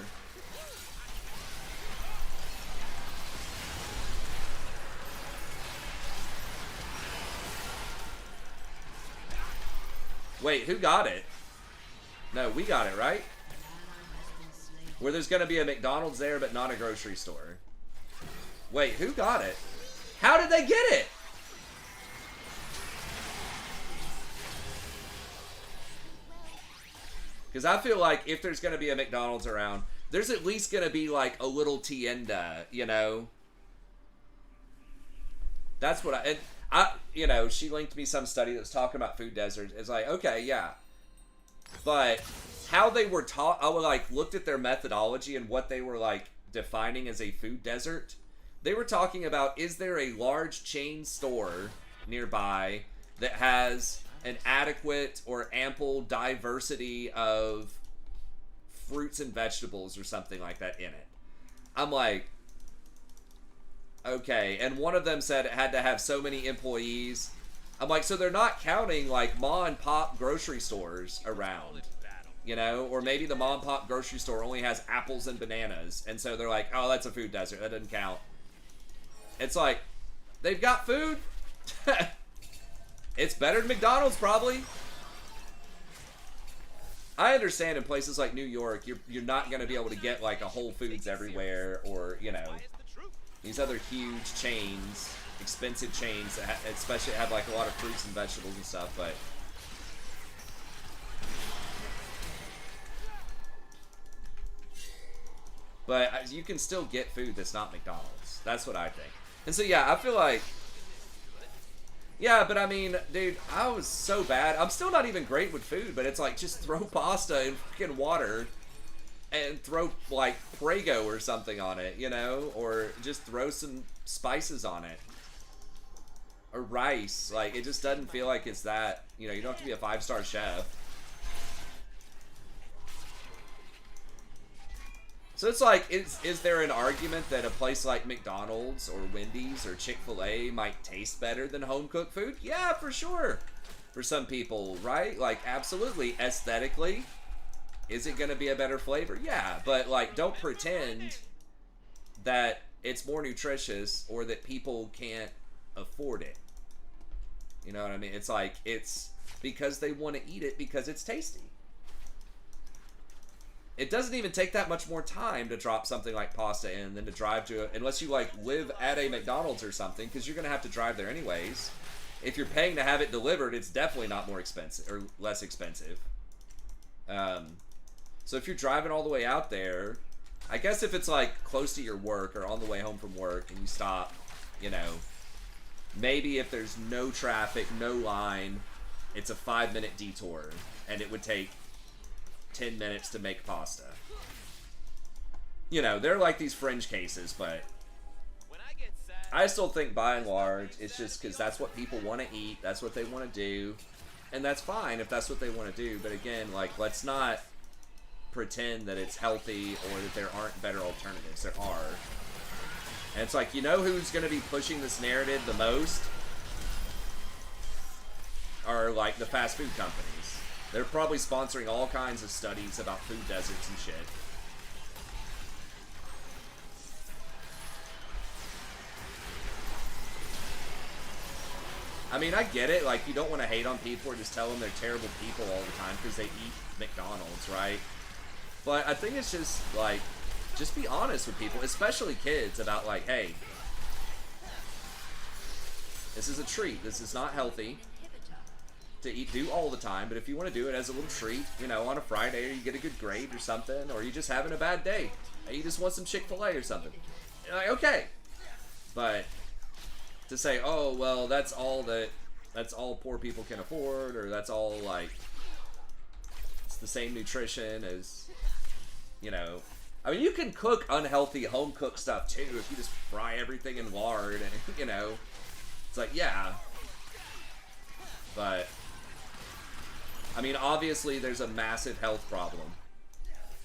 Wait, who got it? No, we got it, right? Where there's going to be a McDonald's there, but not a grocery store. Wait, who got it? How did they get it? Because I feel like if there's going to be a McDonald's around, there's at least going to be like a little tienda, you know? That's what you know, she linked me some study that was talking about food deserts. It's like, okay, yeah. But how they were taught, I like looked at their methodology and what they were like defining as a food desert. They were talking about, is there a large chain store nearby that has an adequate or ample diversity of fruits and vegetables or something like that in it? I'm like, okay. And one of them said it had to have so many employees. I'm like, so they're not counting like mom and pop grocery stores around, you know? Or maybe the mom and pop grocery store only has apples and bananas, and so they're like, oh, that's a food desert, that doesn't count. It's like, they've got food. It's better than McDonald's probably. I understand in places like New York, you're not going to be able to get like a Whole Foods everywhere, or, you know, these other huge chains, expensive chains that especially have like a lot of fruits and vegetables and stuff, but you can still get food that's not McDonald's. That's what I think. And so yeah, I feel like, yeah, but I mean, dude, I was so bad. I'm still not even great with food, but it's like, just throw pasta in freaking water and throw like Prego or something on it, you know, or just throw some spices on it, or rice. Like, it just doesn't feel like it's that, you know, you don't have to be a 5-star chef. So it's like, is there an argument that a place like McDonald's or Wendy's or Chick-fil-A might taste better than home-cooked food? Yeah, for sure. For some people, right? Like, absolutely. Aesthetically, is it going to be a better flavor? Yeah, but like, don't pretend that it's more nutritious or that people can't afford it. You know what I mean? It's like, it's because they want to eat it because it's tasty. It doesn't even take that much more time to drop something like pasta in than to drive to it, unless you like live at a McDonald's or something, because you're going to have to drive there anyways. If you're paying to have it delivered, it's definitely not more expensive or less expensive. So if you're driving all the way out there, I guess if it's like close to your work or on the way home from work and you stop, you know, maybe if there's no traffic, no line, it's a 5-minute detour, and it would take 10 minutes to make pasta. You know, they're like these fringe cases, but I still think by and large, it's just because that's what people want to eat, that's what they want to do, and that's fine if that's what they want to do. But again, like, let's not pretend that it's healthy or that there aren't better alternatives. There are. And it's like, you know who's going to be pushing this narrative the most? Are like the fast food companies. They're probably sponsoring all kinds of studies about food deserts and shit. I mean, I get it. Like, you don't want to hate on people or just tell them they're terrible people all the time because they eat McDonald's, right? But I think it's just, like, just be honest with people, especially kids, about, like, hey, this is a treat. This is not healthy to do all the time, but if you want to do it as a little treat, you know, on a Friday, or you get a good grade or something, or you're just having a bad day, and you just want some Chick-fil-A or something, you're like, okay. But to say, oh, well, that's all poor people can afford, or that's all, like, It's the same nutrition as, you know. I mean, you can cook unhealthy home cooked stuff too if you just fry everything in lard and, you know. It's like, yeah. But, I mean, obviously there's a massive health problem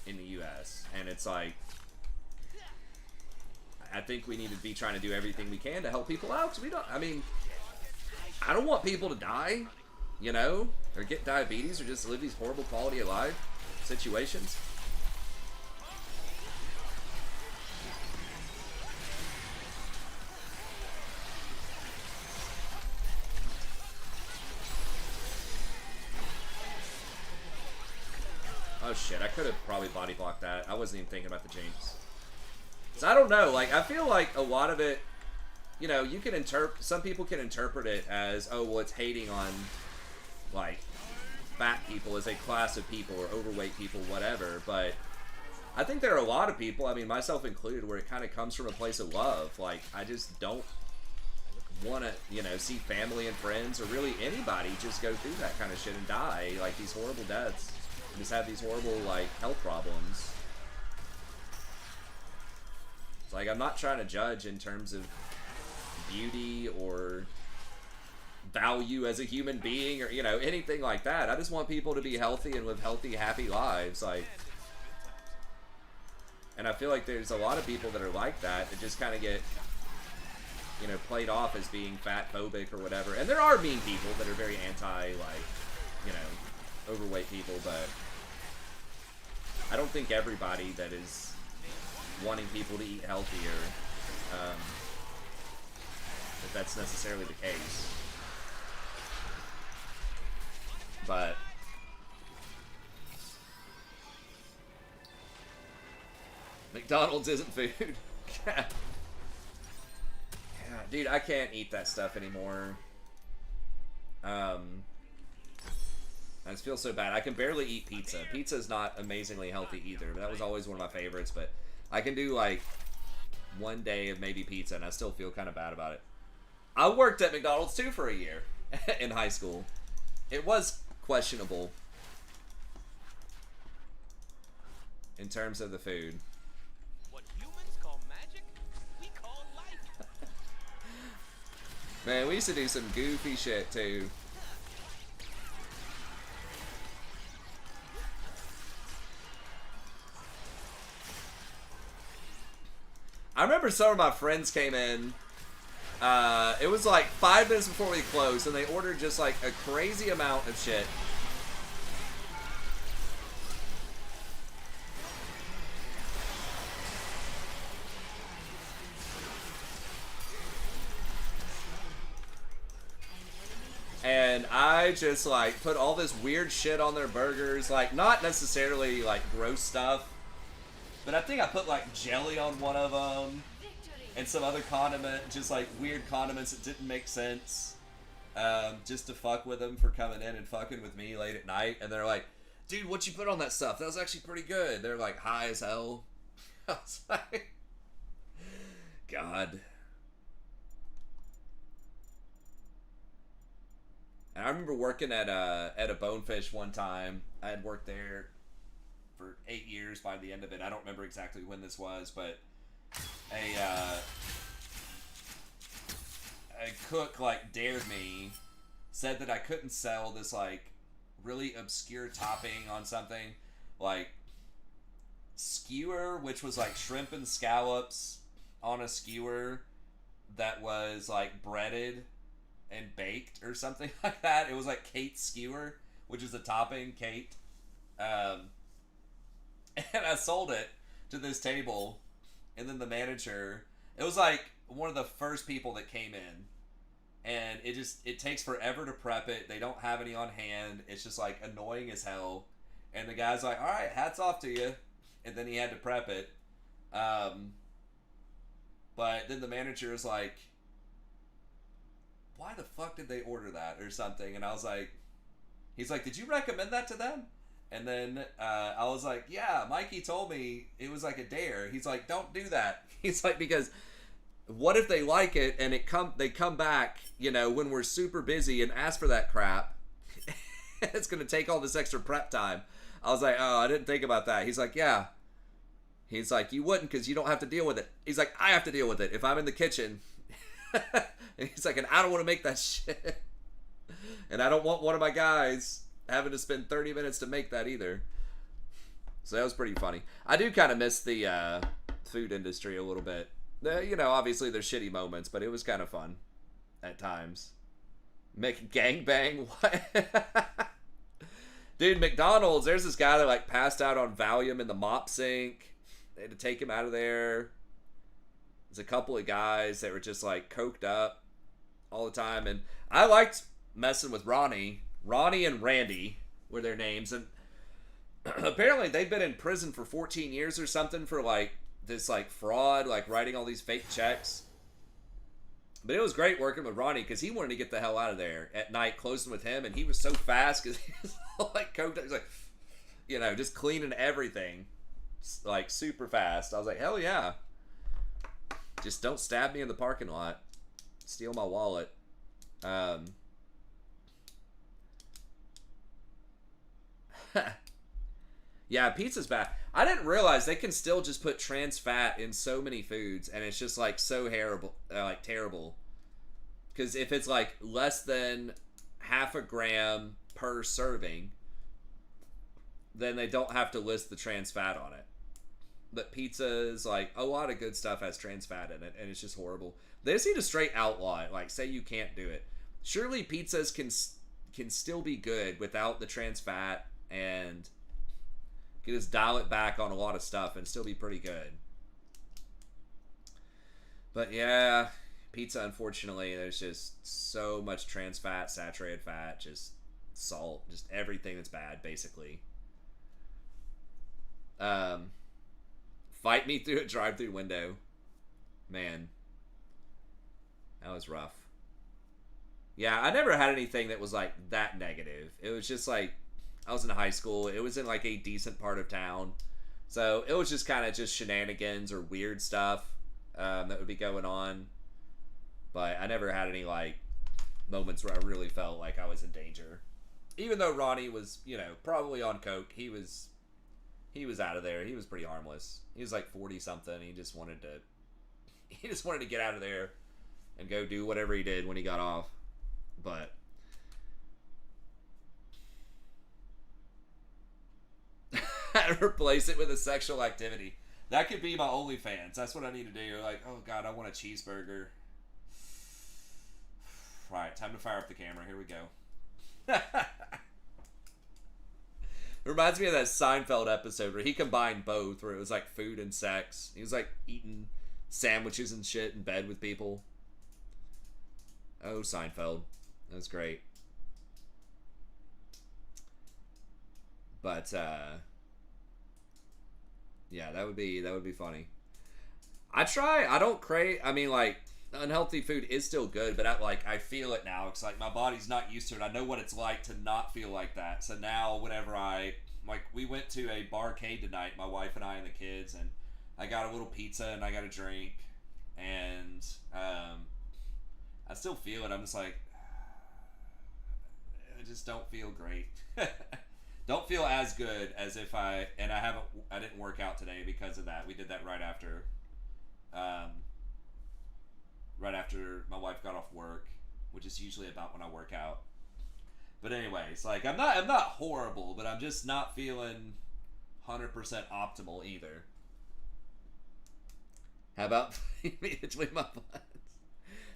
in the U.S. And it's like, I think we need to be trying to do everything we can to help people out. Because we don't, I mean, I don't want people to die, you know, or get diabetes or just live these horrible quality of life situations. Oh shit, I could have probably body blocked that. I wasn't even thinking about the Jinx. So I don't know, like, I feel like a lot of it, you know, you can interpret, some people can interpret it as, oh, well, it's hating on, like, fat people as a class of people or overweight people, whatever, but I think there are a lot of people, I mean, myself included, where it kind of comes from a place of love. Like, I just don't want to, you know, see family and friends or really anybody just go through that kind of shit and die, like, these horrible deaths. And just have these horrible, like, health problems. It's like, I'm not trying to judge in terms of beauty or value as a human being or, you know, anything like that. I just want people to be healthy and live healthy, happy lives. Like, and I feel like there's a lot of people that are like that just kind of get, you know, played off as being fat phobic or whatever. And there are mean people that are very anti, like, you know, overweight people, but I don't think everybody that is wanting people to eat healthier, that's necessarily the case. But McDonald's isn't food. Yeah, dude, I can't eat that stuff anymore. I just feel so bad. I can barely eat pizza. Pizza's not amazingly healthy either. That was always one of my favorites, but I can do like one day of maybe pizza and I still feel kind of bad about it. I worked at McDonald's too for a year in high school. It was questionable in terms of the food. What humans call magic, we call life. Man, we used to do some goofy shit too. I remember some of my friends came in. It was like 5 minutes before we closed, and they ordered just like a crazy amount of shit. And I just like put all this weird shit on their burgers, like not necessarily like gross stuff. But I think I put like jelly on one of them and some other condiment, just like weird condiments that didn't make sense, just to fuck with them for coming in and fucking with me late at night. And they're like, dude, what you put on that stuff? That was actually pretty good. They're like high as hell. I was like, God. And I remember working at a Bonefish one time. I had worked there for 8 years by the end of it. I don't remember exactly when this was, but a cook like dared me, said that I couldn't sell this like really obscure topping on something like skewer, which was like shrimp and scallops on a skewer that was like breaded and baked or something like that. It was like Kate's skewer, which is the topping, Kate. And I sold it to this table, and then the manager, it was like one of the first people that came in, and it takes forever to prep it. They don't have any on hand. It's just like annoying as hell. And the guy's like, all right, hats off to you. And then he had to prep it. But then the manager was like, why the fuck did they order that or something? And I was like, he's like, did you recommend that to them? And then I was like, yeah, Mikey told me it was like a dare. He's like, don't do that. He's like, because what if they like it and they come back, you know, when we're super busy and ask for that crap, it's gonna take all this extra prep time. I was like, oh, I didn't think about that. He's like, yeah. He's like, you wouldn't because you don't have to deal with it. He's like, I have to deal with it if I'm in the kitchen. And he's like, and I don't want to make that shit. And I don't want one of my guys having to spend 30 minutes to make that either. So that was pretty funny. I do kind of miss the food industry a little bit. You know, obviously there's shitty moments, but it was kind of fun at times. Make gangbang? What? Dude, McDonald's, there's this guy that like passed out on Valium in the mop sink. They had to take him out of there. There's a couple of guys that were just like coked up all the time. And I liked messing with Ronnie. Ronnie and Randy were their names. And apparently they've been in prison for 14 years or something for like this like fraud, like writing all these fake checks. But it was great working with Ronnie because he wanted to get the hell out of there at night, closing with him, and he was so fast because he was like coked up. He's like, you know, just cleaning everything, like super fast. I was like, hell yeah! Just don't stab me in the parking lot, steal my wallet. Yeah, pizza's bad. I didn't realize they can still just put trans fat in so many foods, and it's just like so terrible, terrible. Because if it's like less than half a gram per serving, then they don't have to list the trans fat on it. But pizza is like a lot of good stuff has trans fat in it, and it's just horrible. They just need to straight outlaw it. Like, say you can't do it. Surely pizzas can still be good without the trans fat, and you can just dial it back on a lot of stuff and still be pretty good. But yeah, pizza, unfortunately, there's just so much trans fat, saturated fat, just salt, just everything that's bad, basically. Fight me through a drive-through window. Man, that was rough. Yeah, I never had anything that was like that negative. It was just like, I was in high school. It was in like a decent part of town. So it was just kind of just shenanigans or weird stuff that would be going on. But I never had any like moments where I really felt like I was in danger. Even though Ronnie was, you know, probably on coke, he was out of there. He was pretty harmless. He was like 40 something. He just wanted to get out of there and go do whatever he did when he got off. But replace it with a sexual activity. That could be my OnlyFans. That's what I need to do. Like, oh god, I want a cheeseburger. Right, time to fire up the camera. Here we go. It reminds me of that Seinfeld episode where he combined both, where it was like food and sex. He was like eating sandwiches and shit in bed with people. Oh, Seinfeld. That was great. But yeah, that would be funny. I don't crave. I mean, like, unhealthy food is still good, but I feel it now. It's like my body's not used to it. I know what it's like to not feel like that. So now, whenever we went to a barcade tonight, my wife and I and the kids, and I got a little pizza and I got a drink, and I still feel it. I'm just like, I just don't feel great. Don't feel as good as if I didn't work out today because of that. We did that right after my wife got off work, which is usually about when I work out. But anyways, like I'm not horrible, but I'm just not feeling 100% optimal either. How about me between my butts?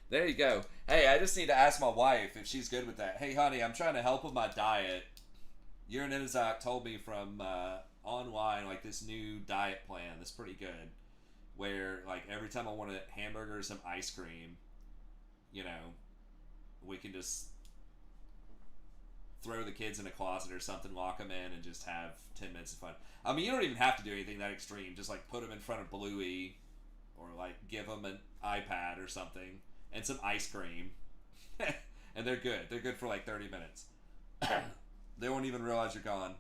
There you go. Hey, I just need to ask my wife if she's good with that. Hey, honey, I'm trying to help with my diet. Urine Inizak told me from online, like, this new diet plan that's pretty good, where, like, every time I want a hamburger or some ice cream, you know, we can just throw the kids in a closet or something, lock them in, and just have 10 minutes of fun. I mean, you don't even have to do anything that extreme. Just, like, put them in front of Bluey, or, like, give them an iPad or something, and some ice cream, and they're good. They're good for, like, 30 minutes. They won't even realize you're gone.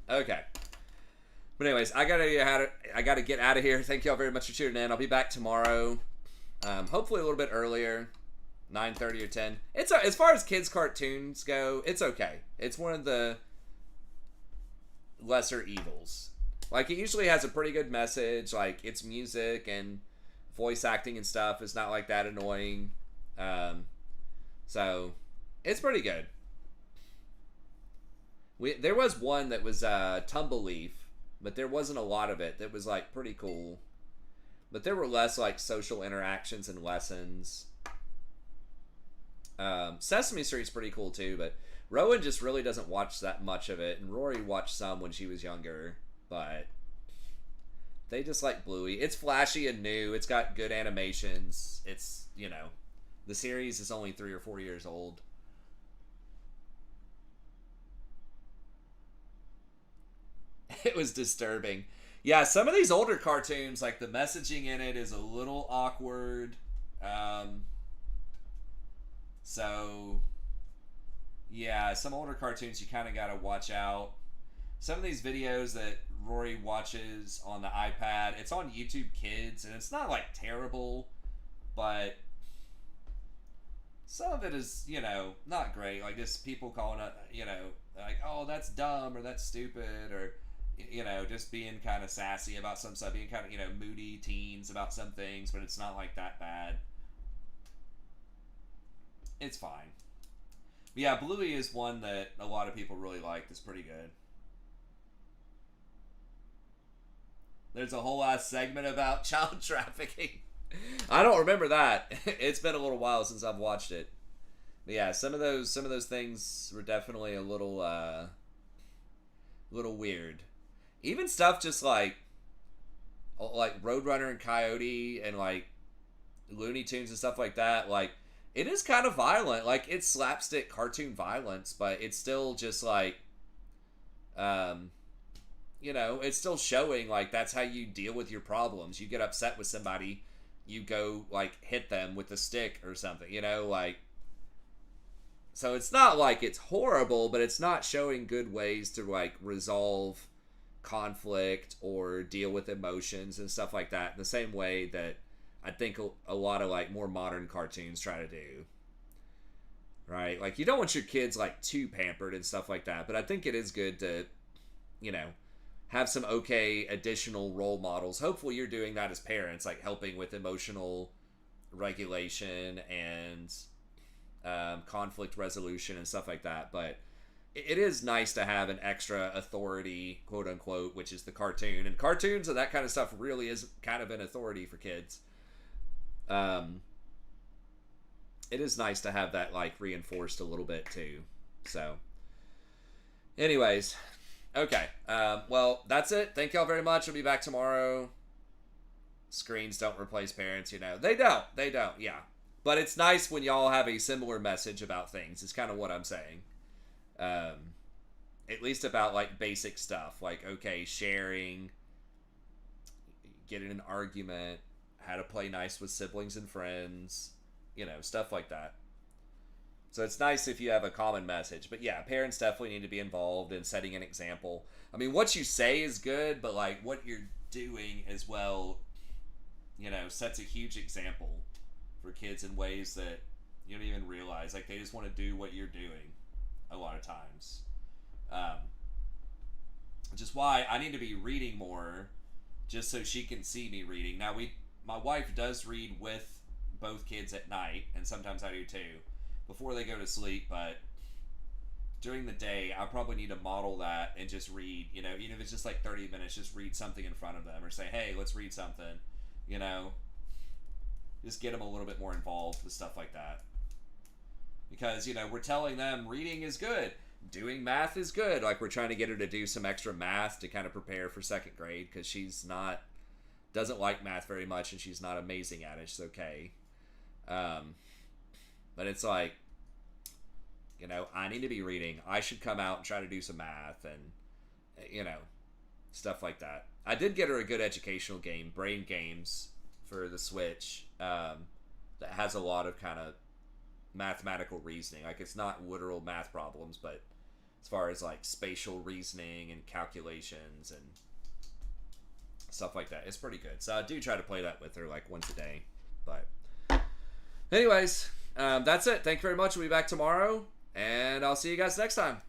Okay. But anyways, I gotta get out of here. Thank y'all very much for tuning in. I'll be back tomorrow. Hopefully a little bit earlier. 9:30 or 10. It's as far as kids cartoons go, it's okay. It's one of the lesser evils. Like, it usually has a pretty good message. Like, its music and voice acting and stuff is not like that annoying. So it's pretty good. There was one that was Tumbleleaf, but there wasn't a lot of it. That was like pretty cool. But there were less like social interactions and lessons. Sesame Street's pretty cool too, but Rowan just really doesn't watch that much of it, and Rory watched some when she was younger, but they just like Bluey. It's flashy and new. It's got good animations. It's, you know, the series is only 3 or 4 years old. It was disturbing. Yeah, some of these older cartoons, like the messaging in it is a little awkward. So, yeah, some older cartoons you kind of got to watch out. Some of these videos that Rory watches on the iPad, it's on YouTube Kids, and it's not like terrible, but some of it is, you know, not great. Like just people calling it, you know, like, oh, that's dumb or that's stupid, or, you know, just being kind of sassy about some stuff, being kind of, you know, moody teens about some things, but it's not like that bad. It's fine. But yeah, Bluey is one that a lot of people really like. It's pretty good. There's a whole ass segment about child trafficking. I don't remember that. It's been a little while since I've watched it. But yeah, some of those things were definitely a little weird. Even stuff just like Roadrunner and Coyote and like Looney Tunes and stuff like that, like it is kind of violent. Like it's slapstick cartoon violence, but it's still just like you know, it's still showing like that's how you deal with your problems. You get upset with somebody, you go like hit them with a stick or something, you know, like, so it's not like it's horrible, but it's not showing good ways to like resolve conflict or deal with emotions and stuff like that in the same way that I think a lot of like more modern cartoons try to do. Right? Like you don't want your kids like too pampered and stuff like that, but I think it is good to, you know, have some okay additional role models. Hopefully you're doing that as parents, like helping with emotional regulation and conflict resolution and stuff like that. But it is nice to have an extra authority, quote unquote, which is the cartoon. And cartoons and that kind of stuff really is kind of an authority for kids. It is nice to have that like reinforced a little bit too. So anyways, okay, well, that's it. Thank y'all very much. I'll be back tomorrow. Screens don't replace parents, you know. They don't, yeah. But it's nice when y'all have a similar message about things. It's kind of what I'm saying. At least about, like, basic stuff. Like, okay, sharing, get in an argument, how to play nice with siblings and friends, you know, stuff like that. So it's nice if you have a common message. But yeah, parents definitely need to be involved in setting an example. I mean, what you say is good, but like what you're doing as well, you know, sets a huge example for kids in ways that you don't even realize. Like they just want to do what you're doing a lot of times. Which is why I need to be reading more just so she can see me reading. Now my wife does read with both kids at night, and sometimes I do too, before they go to sleep, but during the day, I probably need to model that and just read, you know, even if it's just like 30 minutes, just read something in front of them or say, hey, let's read something, you know, just get them a little bit more involved with stuff like that. Because, you know, we're telling them reading is good, doing math is good. Like we're trying to get her to do some extra math to kind of prepare for second grade because she's doesn't like math very much and she's not amazing at it. She's okay. But it's like, you know, I need to be reading. I should come out and try to do some math and, you know, stuff like that. I did get her a good educational game, Brain Games, for the Switch, that has a lot of kind of mathematical reasoning. Like, it's not literal math problems, but as far as, like, spatial reasoning and calculations and stuff like that, it's pretty good. So I do try to play that with her, like, once a day. But anyways, That's it. Thank you very much. We'll be back tomorrow, and I'll see you guys next time.